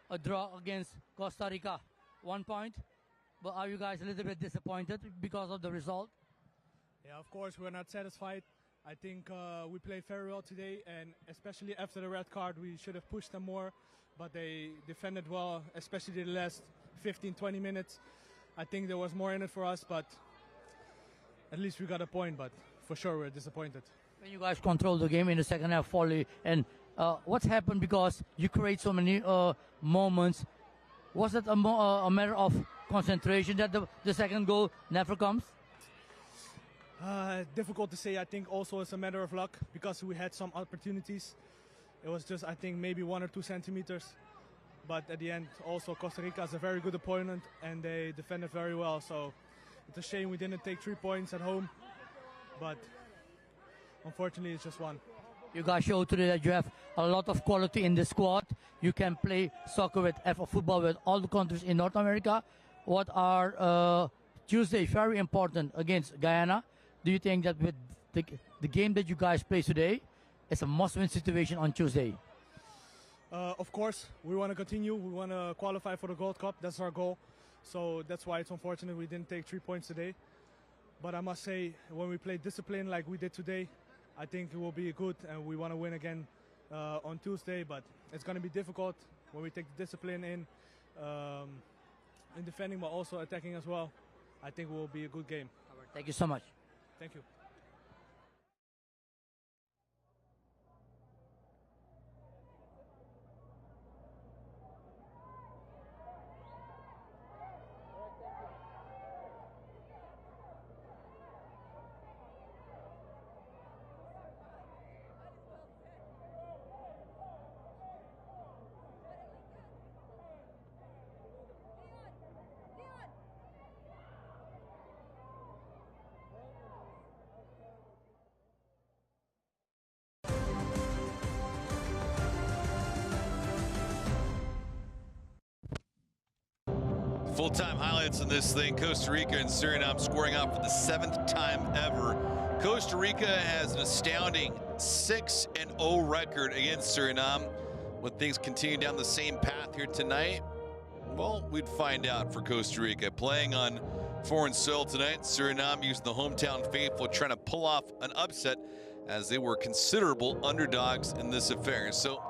A draw against Costa Rica, 1 point. But are you guys a little bit disappointed because of the result? Yeah, of course, we're not satisfied. I think we played very well today, and especially after the red card, we should have pushed them more. But they defended well, especially the last 15-20 minutes. I think there was more in it for us, but at least we got a point. But for sure, we're disappointed. When you guys control the game in the second half fully, and what's happened because you create so many moments? Was it a matter of concentration that the second goal never comes? Difficult to say. I think also it's a matter of luck because we had some opportunities. It was just, I think, maybe 1 or 2 centimeters. But at the end, also Costa Rica is a very good opponent and they defended very well. So it's a shame we didn't take 3 points at home. But unfortunately, it's just 1. You guys showed today that you have a lot of quality in the squad. You can play soccer with football with all the countries in North America. What are Tuesday very important against Guyana? Do you think that with the game that you guys play today, it's a must-win situation on Tuesday? Of course, we want to continue. We want to qualify for the Gold Cup. That's our goal. So that's why it's unfortunate we didn't take 3 points today. But I must say, when we play discipline like we did today, I think it will be good, and we want to win again on Tuesday. But it's going to be difficult. when we take the discipline in defending, but also attacking as well, I think it will be a good game. Thank you so much. Thank you. Full-time highlights in this thing. Costa Rica and Suriname scoring out for the 7th time ever. Costa Rica has an astounding 6-0 record against Suriname. When things continue down the same path here tonight, well, we'd find out for Costa Rica. Playing on foreign soil tonight, Suriname using the hometown faithful, trying to pull off an upset as they were considerable underdogs in this affair. So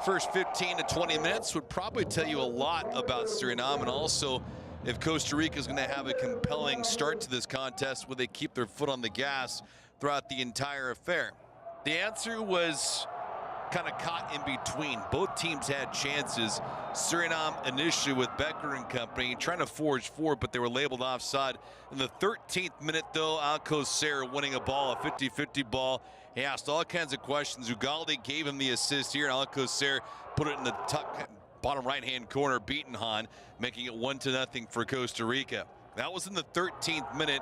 first 15 to 20 minutes would probably tell you a lot about Suriname, and also if Costa Rica is going to have a compelling start to this contest, will they keep their foot on the gas throughout the entire affair? The answer was kind of caught in between. Both teams had chances. Suriname initially with Becker and company trying to forge forward, but they were labeled offside. In the 13th minute though, Alcocer winning a ball, a 50-50 ball. He asked all kinds of questions. Ugalde gave him the assist here, and Alcocer put it in the bottom right-hand corner, beating Han, making it 1-0 for Costa Rica. That was in the 13th minute,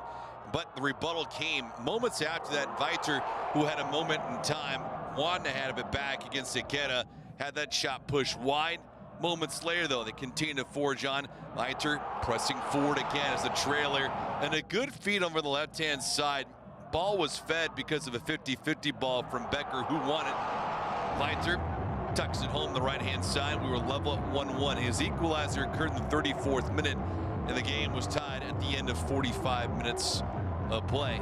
but the rebuttal came moments after that. Viter, who had a moment in time, wanted to have it back against Ikeda, had that shot pushed wide. Moments later, though, they continue to forge on. Viter pressing forward again as a trailer, and a good feed over the left-hand side. Ball was fed because of a 50-50 ball from Becker, who won it. Viter tucks it home the right-hand side. We were level at 1-1. His equalizer occurred in the 34th minute, and the game was tied at the end of 45 minutes of play.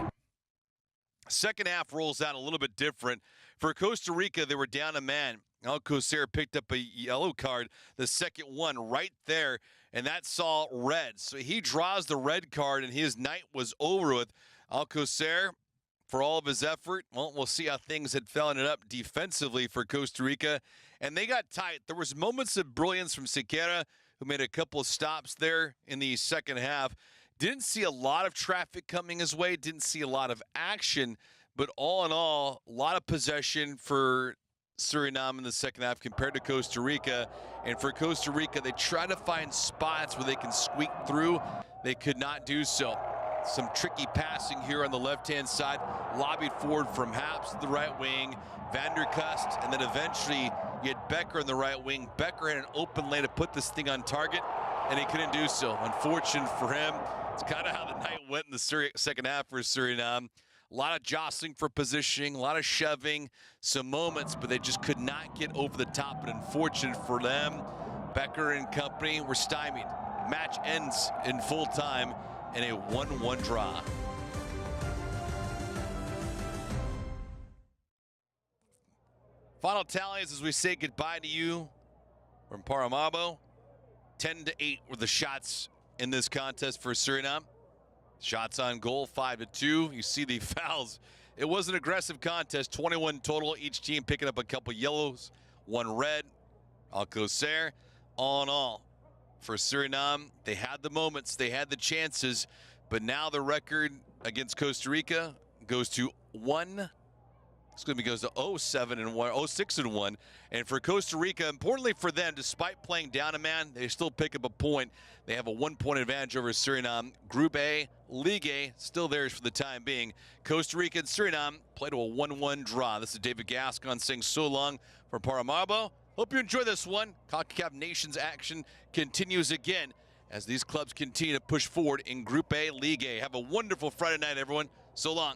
Second half rolls out a little bit different. For Costa Rica, they were down a man. Alcocer picked up a yellow card, the second one right there, and that saw red. So he draws the red card, and his night was over with. Alcocer, for all of his effort, well, we'll see how things had fallen it up defensively for Costa Rica, and they got tight. There was moments of brilliance from Sequeira, who made a couple of stops there in the second half. Didn't see a lot of traffic coming his way, didn't see a lot of action, but all in all, a lot of possession for Suriname in the second half compared to Costa Rica. And for Costa Rica, they try to find spots where they can squeak through. They could not do so. Some tricky passing here on the left-hand side, lobbied forward from Haps to the right wing, Van der Kust, and then eventually you had Becker on the right wing. Becker had an open lane to put this thing on target, and he couldn't do so. Unfortunate for him. It's kind of how the night went in the second half for Suriname. A lot of jostling for positioning, a lot of shoving, some moments, but they just could not get over the top. But unfortunate for them, Becker and company were stymied. Match ends in full time in a 1-1 draw. Final tallies as we say goodbye to you from Paramaribo. 10-8 were the shots in this contest for Suriname. Shots on goal, 5-2. You see the fouls. It was an aggressive contest, 21 total. Each team picking up a couple yellows, one red. Alcocer, all in all, for Suriname, they had the moments, they had the chances, but now the record against Costa Rica goes to 0-6-1. And for Costa Rica, importantly for them, despite playing down a man, they still pick up a point. They have a 1-point advantage over Suriname. Group A, League A, still theirs for the time being. Costa Rica and Suriname play to a 1-1 draw. This is David Gascon saying so long from Paramaribo. Hope you enjoy this one. Concacaf Nations action continues again as these clubs continue to push forward in Group A, League A. Have a wonderful Friday night, everyone. So long.